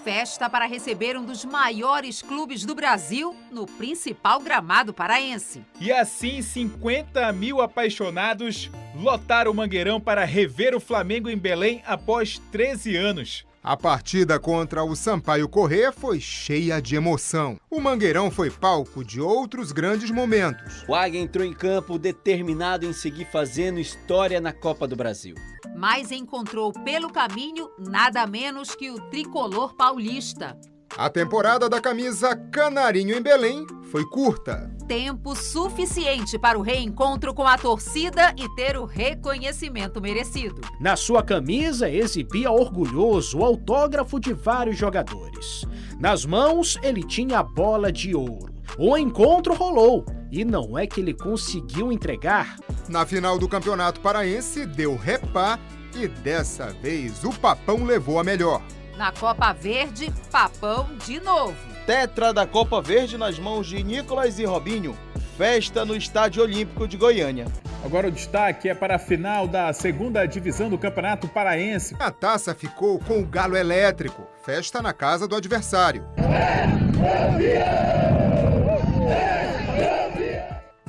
Festa para receber um dos maiores clubes do Brasil no principal gramado paraense. E assim, 50 mil apaixonados lotaram o Mangueirão para rever o Flamengo em Belém após 13 anos. A partida contra o Sampaio Corrêa foi cheia de emoção. O Mangueirão foi palco de outros grandes momentos. O Águia entrou em campo determinado em seguir fazendo história na Copa do Brasil. Mas encontrou pelo caminho nada menos que o tricolor paulista. A temporada da camisa Canarinho em Belém foi curta. Tempo suficiente para o reencontro com a torcida e ter o reconhecimento merecido. Na sua camisa, exibia orgulhoso o autógrafo de vários jogadores. Nas mãos, ele tinha a bola de ouro. O encontro rolou e não é que ele conseguiu entregar. Na final do Campeonato Paraense, deu repá e dessa vez o Papão levou a melhor. Na Copa Verde, Papão de novo. Tetra da Copa Verde nas mãos de Nicolas e Robinho. Festa no Estádio Olímpico de Goiânia. Agora o destaque é para a final da 2ª divisão do Campeonato Paraense. A taça ficou com o Galo Elétrico. Festa na casa do adversário.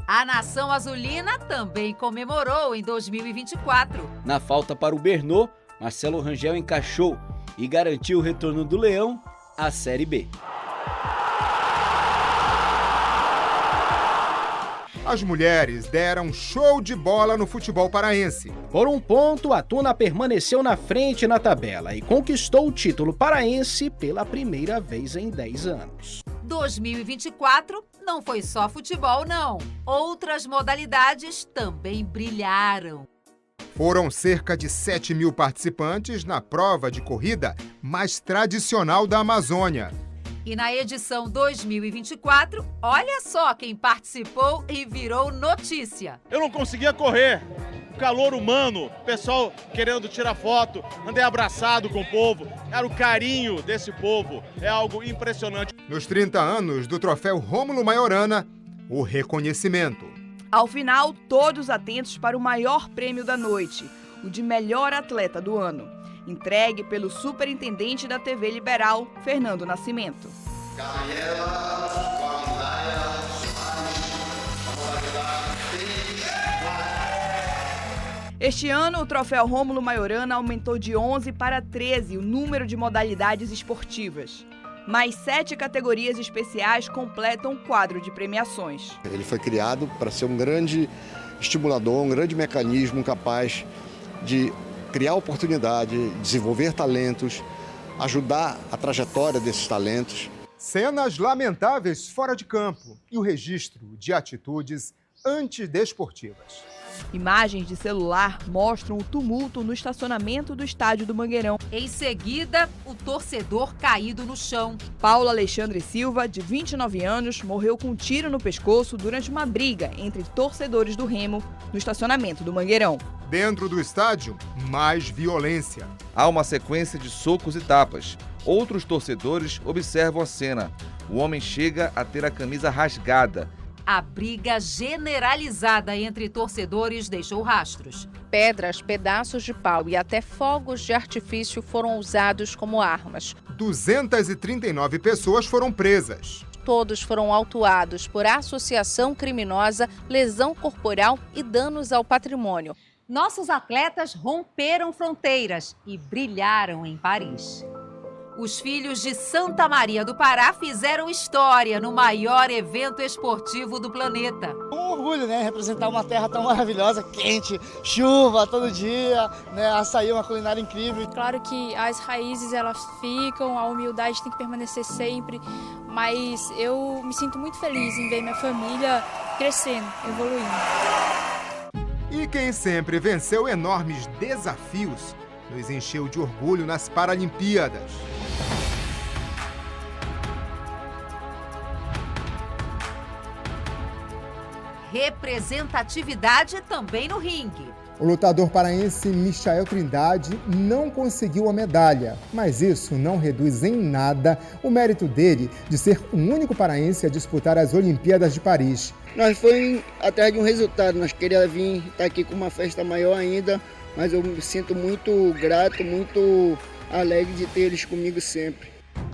A nação azulina também comemorou em 2024. Na falta para o Bernô, Marcelo Rangel encaixou e garantiu o retorno do Leão à Série B. As mulheres deram show de bola no futebol paraense. Por um ponto, a Tuna permaneceu na frente na tabela e conquistou o título paraense pela primeira vez em 10 anos. 2024 não foi só futebol, não. Outras modalidades também brilharam. Foram cerca de 7 mil participantes na prova de corrida mais tradicional da Amazônia. E na edição 2024, olha só quem participou e virou notícia. Eu não conseguia correr. Calor humano, pessoal querendo tirar foto, andei abraçado com o povo. Era o carinho desse povo, é algo impressionante. Nos 30 anos do troféu Rômulo Maiorana, o reconhecimento. Ao final, todos atentos para o maior prêmio da noite, o de melhor atleta do ano, entregue pelo superintendente da TV Liberal, Fernando Nascimento. Este ano, o troféu Rômulo Maiorana aumentou de 11 para 13 o número de modalidades esportivas. Mais 7 categorias especiais completam o quadro de premiações. Ele foi criado para ser um grande estimulador, um grande mecanismo capaz de criar oportunidade, desenvolver talentos, ajudar a trajetória desses talentos. Cenas lamentáveis fora de campo e o registro de atitudes antidesportivas. Imagens de celular mostram o tumulto no estacionamento do estádio do Mangueirão. Em seguida, o torcedor caído no chão. Paulo Alexandre Silva, de 29 anos, morreu com um tiro no pescoço durante uma briga entre torcedores do Remo no estacionamento do Mangueirão. Dentro do estádio, mais violência. Há uma sequência de socos e tapas. Outros torcedores observam a cena. O homem chega a ter a camisa rasgada. A briga generalizada entre torcedores deixou rastros. Pedras, pedaços de pau e até fogos de artifício foram usados como armas. 239 pessoas foram presas. Todos foram autuados por associação criminosa, lesão corporal e danos ao patrimônio. Nossos atletas romperam fronteiras e brilharam em Paris. Os filhos de Santa Maria do Pará fizeram história no maior evento esportivo do planeta. Um orgulho, né? Representar uma terra tão maravilhosa, quente, chuva todo dia, né? Açaí, uma culinária incrível. Claro que as raízes elas ficam, a humildade tem que permanecer sempre, mas eu me sinto muito feliz em ver minha família crescendo, evoluindo. E quem sempre venceu enormes desafios nos encheu de orgulho nas Paralimpíadas. representatividade também no ringue. O lutador paraense Michael Trindade não conseguiu a medalha, mas isso não reduz em nada o mérito dele de ser o único paraense a disputar as Olimpíadas de Paris. Nós fomos atrás de um resultado, nós queríamos vir estar aqui com uma festa maior ainda, mas eu me sinto muito grato, muito alegre de ter eles comigo sempre.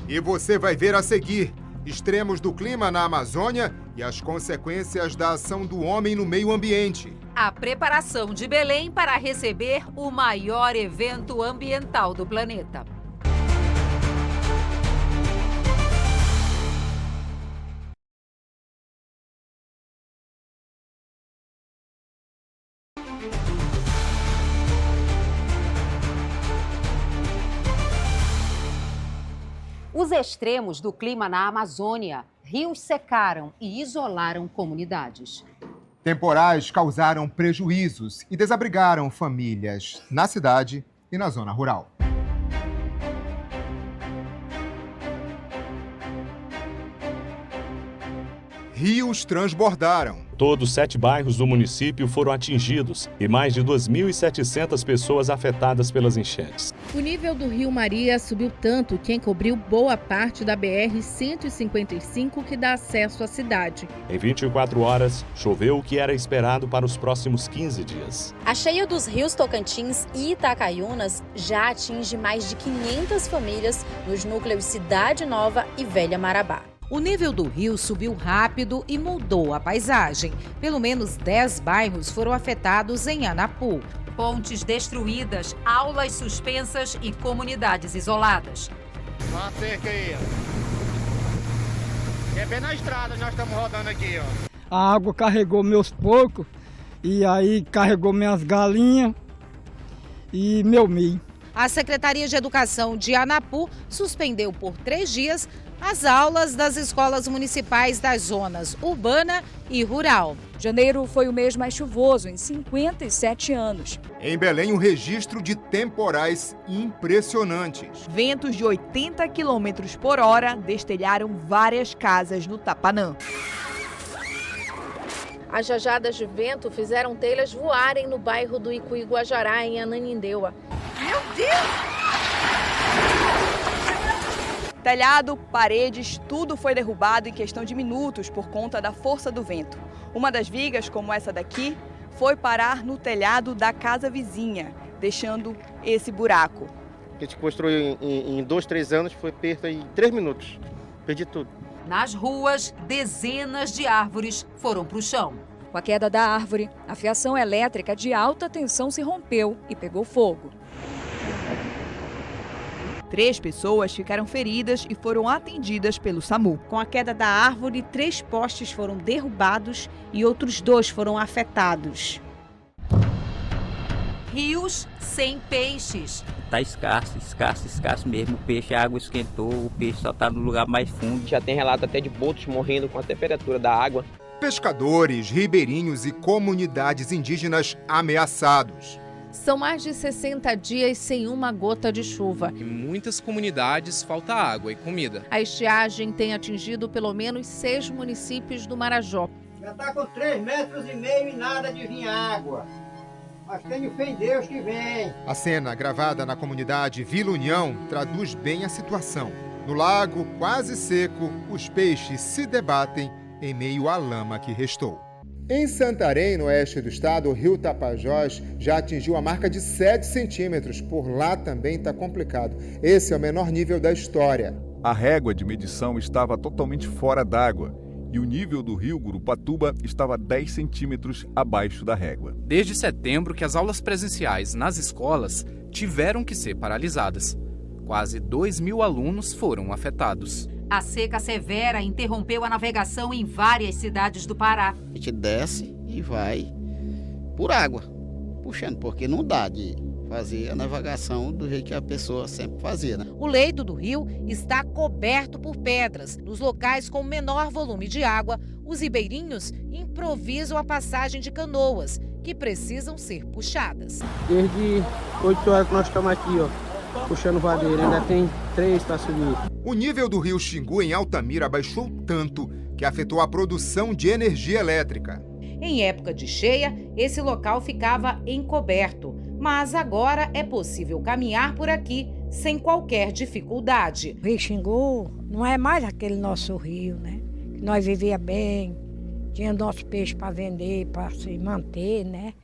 E você vai ver a seguir extremos do clima na Amazônia e as consequências da ação do homem no meio ambiente. A preparação de Belém para receber o maior evento ambiental do planeta. Os extremos do clima na Amazônia, rios secaram e isolaram comunidades. Temporais causaram prejuízos e desabrigaram famílias na cidade e na zona rural. Rios transbordaram. Todos 7 bairros do município foram atingidos e mais de 2.700 pessoas afetadas pelas enchentes. O nível do Rio Maria subiu tanto que encobriu boa parte da BR-155 que dá acesso à cidade. Em 24 horas, choveu o que era esperado para os próximos 15 dias. A cheia dos rios Tocantins e Itacaiunas já atinge mais de 500 famílias nos núcleos Cidade Nova e Velha Marabá. O nível do rio subiu rápido e mudou a paisagem. Pelo menos 10 bairros foram afetados em Anapu. Pontes destruídas, aulas suspensas e comunidades isoladas. Uma cerca aí, ó. É bem na estrada, nós estamos rodando aqui, ó. A água carregou meus porcos e aí carregou minhas galinhas e meu milho. A Secretaria de Educação de Anapu suspendeu por 3 dias as aulas das escolas municipais das zonas urbana e rural. Janeiro foi o mês mais chuvoso em 57 anos. Em Belém, um registro de temporais impressionantes. Ventos de 80 km por hora destelharam várias casas no Tapanã. As rajadas de vento fizeram telhas voarem no bairro do Icuí-Guajará, em Ananindeua. Meu Deus! Telhado, paredes, tudo foi derrubado em questão de minutos por conta da força do vento. Uma das vigas, como essa daqui, foi parar no telhado da casa vizinha, deixando esse buraco. A gente construiu em 2, 3 anos, foi perto em 3 minutos. Perdi tudo. Nas ruas, dezenas de árvores foram para o chão. Com a queda da árvore, a fiação elétrica de alta tensão se rompeu e pegou fogo. 3 pessoas ficaram feridas e foram atendidas pelo SAMU. Com a queda da árvore, 3 postes foram derrubados e outros 2 foram afetados. Rios sem peixes. Está escasso mesmo. O peixe, a água esquentou, o peixe só está no lugar mais fundo. Já tem relato até de botos morrendo com a temperatura da água. Pescadores, ribeirinhos e comunidades indígenas ameaçados. São mais de 60 dias sem uma gota de chuva. Em muitas comunidades falta água e comida. A estiagem tem atingido pelo menos 6 municípios do Marajó. Já está com 3,5 metros e nada de vir água. Mas tenho fé em Deus que vem. A cena, gravada na comunidade Vila União, traduz bem a situação. No lago, quase seco, os peixes se debatem em meio à lama que restou. Em Santarém, no oeste do estado, o rio Tapajós já atingiu a marca de 7 centímetros. Por lá também está complicado. Esse é o menor nível da história. A régua de medição estava totalmente fora d'água e o nível do rio Gurupatuba estava 10 centímetros abaixo da régua. Desde setembro que as aulas presenciais nas escolas tiveram que ser paralisadas. Quase 2.000 alunos foram afetados. A seca severa interrompeu a navegação em várias cidades do Pará. A gente desce e vai por água, puxando, porque não dá de fazer a navegação do jeito que a pessoa sempre fazia, né? O leito do rio está coberto por pedras. Nos locais com menor volume de água, os ribeirinhos improvisam a passagem de canoas, que precisam ser puxadas. Desde 8 horas que nós estamos aqui, ó, puxando vadeira, ainda tem 3 para subir. O nível do rio Xingu, em Altamira, baixou tanto que afetou a produção de energia elétrica. Em época de cheia, esse local ficava encoberto, mas agora é possível caminhar por aqui sem qualquer dificuldade. O Rio Xingu não é mais aquele nosso rio, né? Que nós vivíamos bem, tinha nosso peixe para vender, para se manter, né?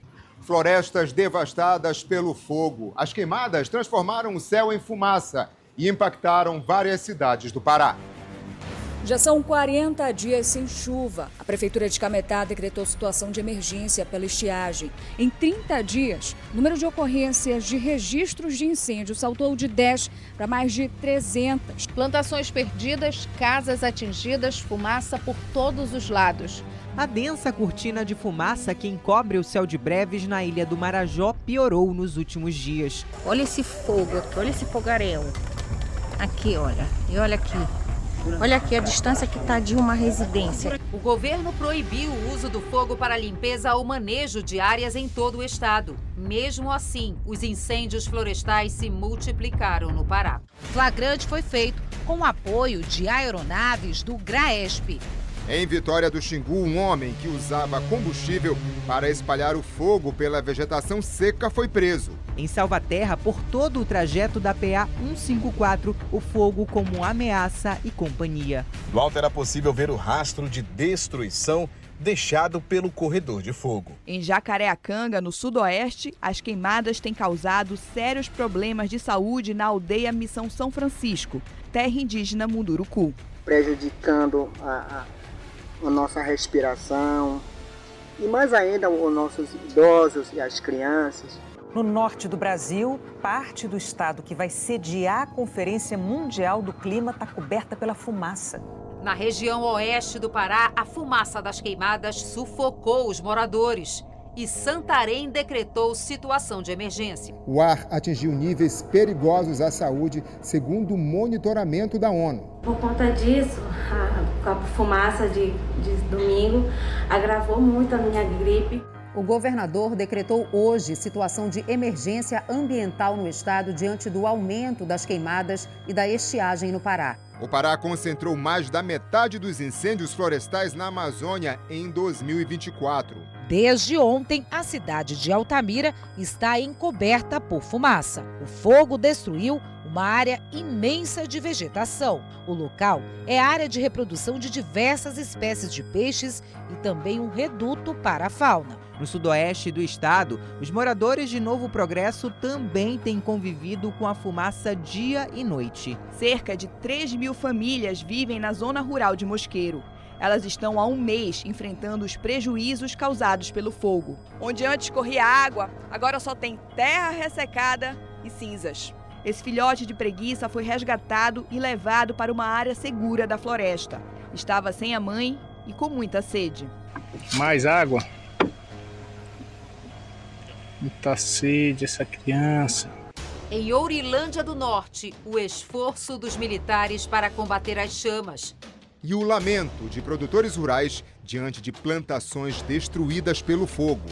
Florestas devastadas pelo fogo. As queimadas transformaram o céu em fumaça e impactaram várias cidades do Pará. Já são 40 dias sem chuva. A Prefeitura de Cametá decretou situação de emergência pela estiagem. Em 30 dias, o número de ocorrências de registros de incêndio saltou de 10 para mais de 300. Plantações perdidas, casas atingidas, fumaça por todos os lados. A densa cortina de fumaça que encobre o céu de Breves na ilha do Marajó piorou nos últimos dias. Olha esse fogo aqui, olha esse fogaréu. Aqui, olha. E olha aqui. Olha aqui a distância que está de uma residência. O governo proibiu o uso do fogo para limpeza ou manejo de áreas em todo o estado. Mesmo assim, os incêndios florestais se multiplicaram no Pará. O flagrante foi feito com o apoio de aeronaves do GRAESP. Em Vitória do Xingu, um homem que usava combustível para espalhar o fogo pela vegetação seca foi preso. Em Salvaterra, por todo o trajeto da PA 154, o fogo como ameaça e companhia. Do alto era possível ver o rastro de destruição deixado pelo corredor de fogo. Em Jacareacanga, no sudoeste, as queimadas têm causado sérios problemas de saúde na aldeia Missão São Francisco, terra indígena Munduruku. Prejudicando a nossa respiração e mais ainda os nossos idosos e as crianças. No norte do Brasil, parte do estado que vai sediar a Conferência Mundial do Clima está coberta pela fumaça. Na região oeste do Pará, a fumaça das queimadas sufocou os moradores. E Santarém decretou situação de emergência. O ar atingiu níveis perigosos à saúde, segundo o monitoramento da ONU. Por conta disso, a fumaça de domingo agravou muito a minha gripe. O governador decretou hoje situação de emergência ambiental no estado diante do aumento das queimadas e da estiagem no Pará. O Pará concentrou mais da metade dos incêndios florestais na Amazônia em 2024. Desde ontem, a cidade de Altamira está encoberta por fumaça. O fogo destruiu uma área imensa de vegetação. O local é área de reprodução de diversas espécies de peixes e também um reduto para a fauna. No sudoeste do estado, os moradores de Novo Progresso também têm convivido com a fumaça dia e noite. Cerca de 3.000 famílias vivem na zona rural de Mosqueiro. Elas estão há um mês enfrentando os prejuízos causados pelo fogo. Onde antes corria água, agora só tem terra ressecada e cinzas. Esse filhote de preguiça foi resgatado e levado para uma área segura da floresta. Estava sem a mãe e com muita sede. Mais água? Muita sede essa criança. Em Ourilândia do Norte, o esforço dos militares para combater as chamas. E o lamento de produtores rurais diante de plantações destruídas pelo fogo.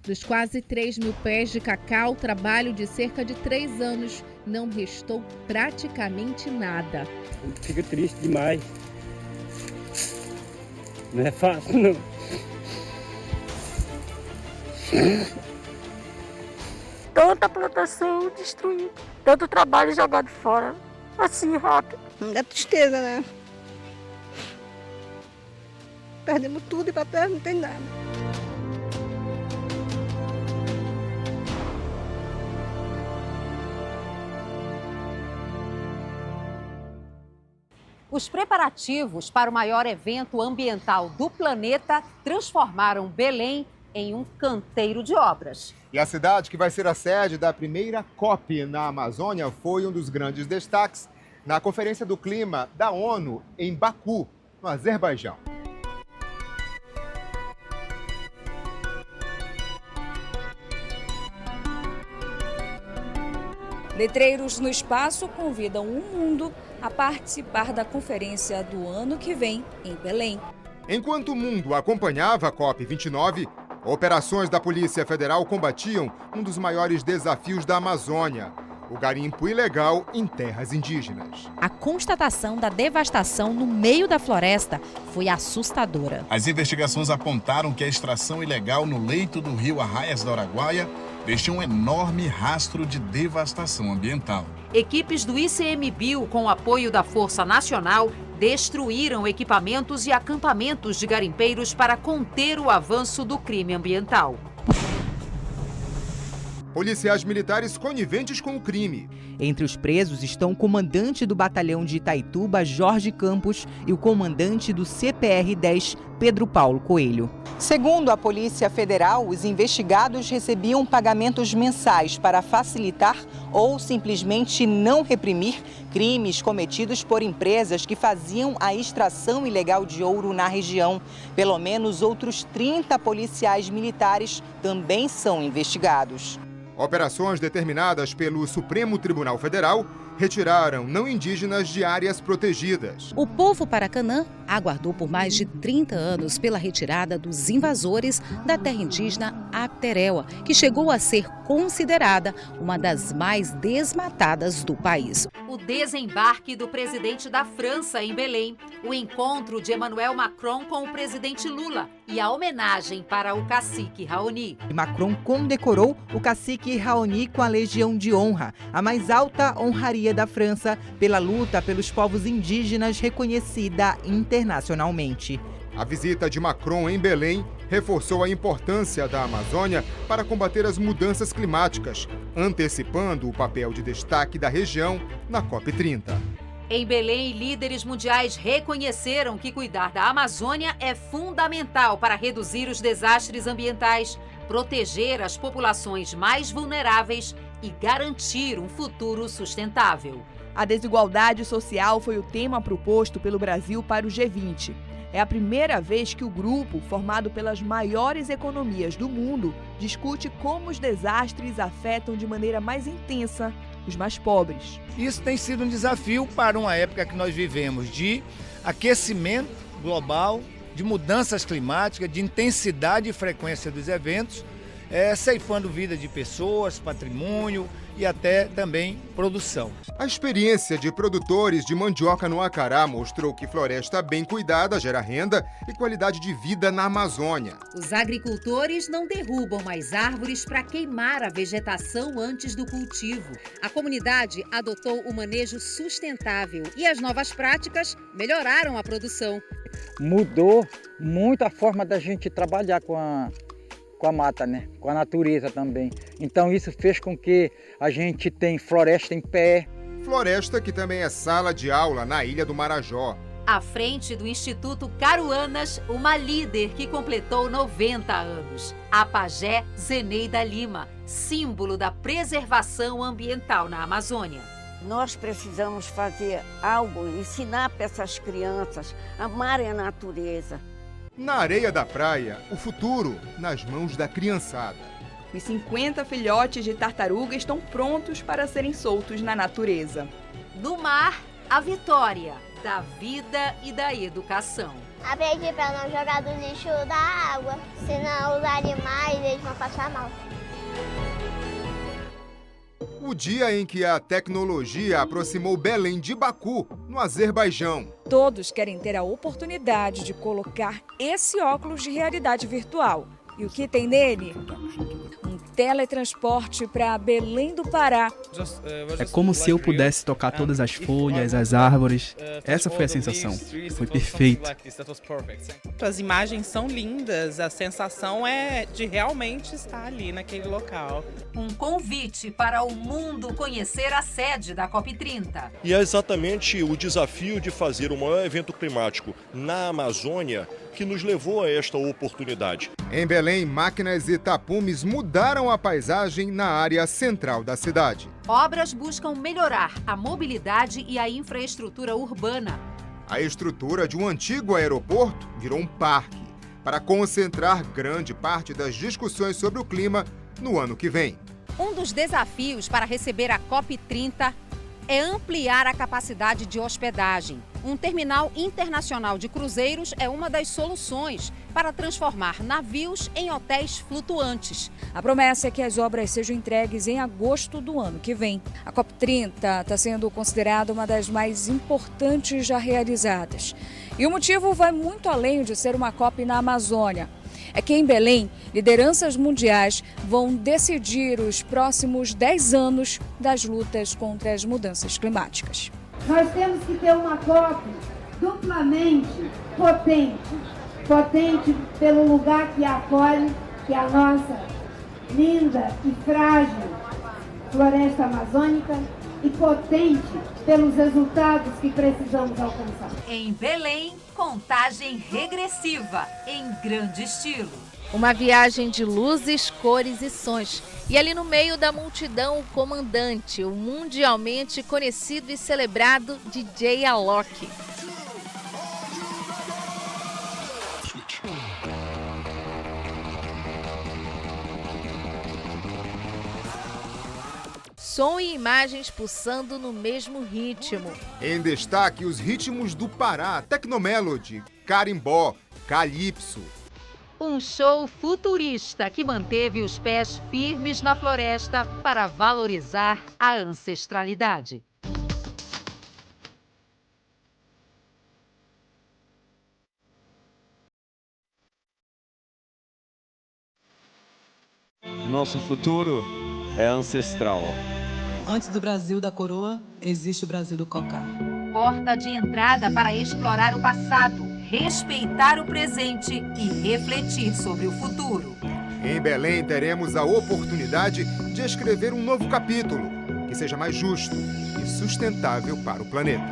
Dos quase 3.000 pés de cacau, trabalho de cerca de 3 anos, não restou praticamente nada. Fica triste demais. Não é fácil, não. Tanta plantação destruída, tanto trabalho jogado fora, assim rápido. É tristeza, né? Perdemos tudo e para trás não tem nada. Os preparativos para o maior evento ambiental do planeta transformaram Belém em um canteiro de obras. E a cidade que vai ser a sede da primeira COP na Amazônia foi um dos grandes destaques na Conferência do Clima da ONU em Baku, no Azerbaijão. Letreiros no espaço convidam o mundo a participar da conferência do ano que vem em Belém. Enquanto o mundo acompanhava a COP29, operações da Polícia Federal combatiam um dos maiores desafios da Amazônia, o garimpo ilegal em terras indígenas. A constatação da devastação no meio da floresta foi assustadora. As investigações apontaram que a extração ilegal no leito do rio Arraias do Araguaia deixa um enorme rastro de devastação ambiental. Equipes do ICMBio, com apoio da Força Nacional, destruíram equipamentos e acampamentos de garimpeiros para conter o avanço do crime ambiental. Policiais militares coniventes com o crime. Entre os presos estão o comandante do batalhão de Itaituba, Jorge Campos, e o comandante do CPR-10, Pedro Paulo Coelho. Segundo a Polícia Federal, os investigados recebiam pagamentos mensais para facilitar ou simplesmente não reprimir crimes cometidos por empresas que faziam a extração ilegal de ouro na região. Pelo menos outros 30 policiais militares também são investigados. Operações determinadas pelo Supremo Tribunal Federal retiraram não indígenas de áreas protegidas. O povo Paracanã aguardou por mais de 30 anos pela retirada dos invasores da terra indígena Actereua, que chegou a ser considerada uma das mais desmatadas do país. O desembarque do presidente da França em Belém, o encontro de Emmanuel Macron com o presidente Lula e a homenagem para o cacique Raoni. Macron condecorou o cacique Raoni com a Legião de Honra, a mais alta honraria da França pela luta pelos povos indígenas reconhecida internacionalmente. A visita de Macron em Belém reforçou a importância da Amazônia para combater as mudanças climáticas, antecipando o papel de destaque da região na COP30. Em Belém, líderes mundiais reconheceram que cuidar da Amazônia é fundamental para reduzir os desastres ambientais, proteger as populações mais vulneráveis e garantir um futuro sustentável. A desigualdade social foi o tema proposto pelo Brasil para o G20. É a primeira vez que o grupo, formado pelas maiores economias do mundo, discute como os desastres afetam de maneira mais intensa os mais pobres. Isso tem sido um desafio para uma época que nós vivemos de aquecimento global, de mudanças climáticas, de intensidade e frequência dos eventos, ceifando vida de pessoas, patrimônio e até também produção. A experiência de produtores de mandioca no Acará mostrou que floresta bem cuidada gera renda e qualidade de vida na Amazônia. Os agricultores não derrubam mais árvores para queimar a vegetação antes do cultivo. A comunidade adotou o manejo sustentável e as novas práticas melhoraram a produção. Mudou muito a forma da gente trabalhar com a mata, né? Com a natureza também. Então isso fez com que a gente tenha floresta em pé. Floresta que também é sala de aula na Ilha do Marajó. À frente do Instituto Caruanas, uma líder que completou 90 anos. A pajé Zeneida Lima, símbolo da preservação ambiental na Amazônia. Nós precisamos fazer algo, ensinar para essas crianças a amarem a natureza. Na areia da praia, o futuro nas mãos da criançada. Os 50 filhotes de tartaruga estão prontos para serem soltos na natureza. No mar, a vitória da vida e da educação. Aprendi para não jogar do lixo da água, senão os animais eles vão passar mal. O dia em que a tecnologia aproximou Belém de Baku, no Azerbaijão. Todos querem ter a oportunidade de colocar esse óculos de realidade virtual. E o que tem nele? Um teletransporte para Belém do Pará. É como se eu pudesse tocar todas as folhas, as árvores. Essa foi a sensação. Foi perfeito. As imagens são lindas, a sensação é de realmente estar ali naquele local. Um convite para o mundo conhecer a sede da COP30. E é exatamente o desafio de fazer o maior evento climático na Amazônia que nos levou a esta oportunidade. Em Belém, máquinas e tapumes mudaram a paisagem na área central da cidade. Obras buscam melhorar a mobilidade e a infraestrutura urbana. A estrutura de um antigo aeroporto virou um parque, para concentrar grande parte das discussões sobre o clima no ano que vem. Um dos desafios para receber a COP30 é ampliar a capacidade de hospedagem. Um terminal internacional de cruzeiros é uma das soluções para transformar navios em hotéis flutuantes. A promessa é que as obras sejam entregues em agosto do ano que vem. A COP30 está sendo considerada uma das mais importantes já realizadas. E o motivo vai muito além de ser uma COP na Amazônia. É que em Belém, lideranças mundiais vão decidir os próximos 10 anos das lutas contra as mudanças climáticas. Nós temos que ter uma COP duplamente potente. Potente pelo lugar que a acolhe, que é a nossa linda e frágil floresta amazônica, e potente pelos resultados que precisamos alcançar. Em Belém, contagem regressiva, em grande estilo. Uma viagem de luzes, cores e sons. E ali no meio da multidão, o comandante, o mundialmente conhecido e celebrado DJ Alok. Som e imagens pulsando no mesmo ritmo. Em destaque, os ritmos do Pará, Tecnomelody, Carimbó, Calypso. Um show futurista que manteve os pés firmes na floresta para valorizar a ancestralidade. Nosso futuro é ancestral. Antes do Brasil da coroa, existe o Brasil do cocá. Porta de entrada para explorar o passado, respeitar o presente e refletir sobre o futuro. Em Belém, teremos a oportunidade de escrever um novo capítulo, que seja mais justo e sustentável para o planeta.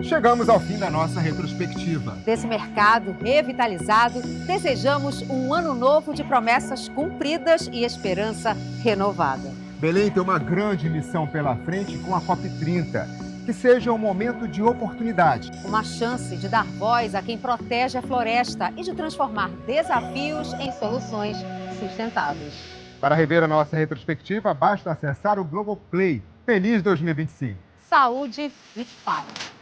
Chegamos ao fim da nossa retrospectiva. Desse mercado revitalizado, desejamos um ano novo de promessas cumpridas e esperança renovada. Belém tem uma grande missão pela frente com a COP30. Que seja um momento de oportunidade. Uma chance de dar voz a quem protege a floresta e de transformar desafios em soluções sustentáveis. Para rever a nossa retrospectiva, basta acessar o Globoplay. Feliz 2025! Saúde e paz!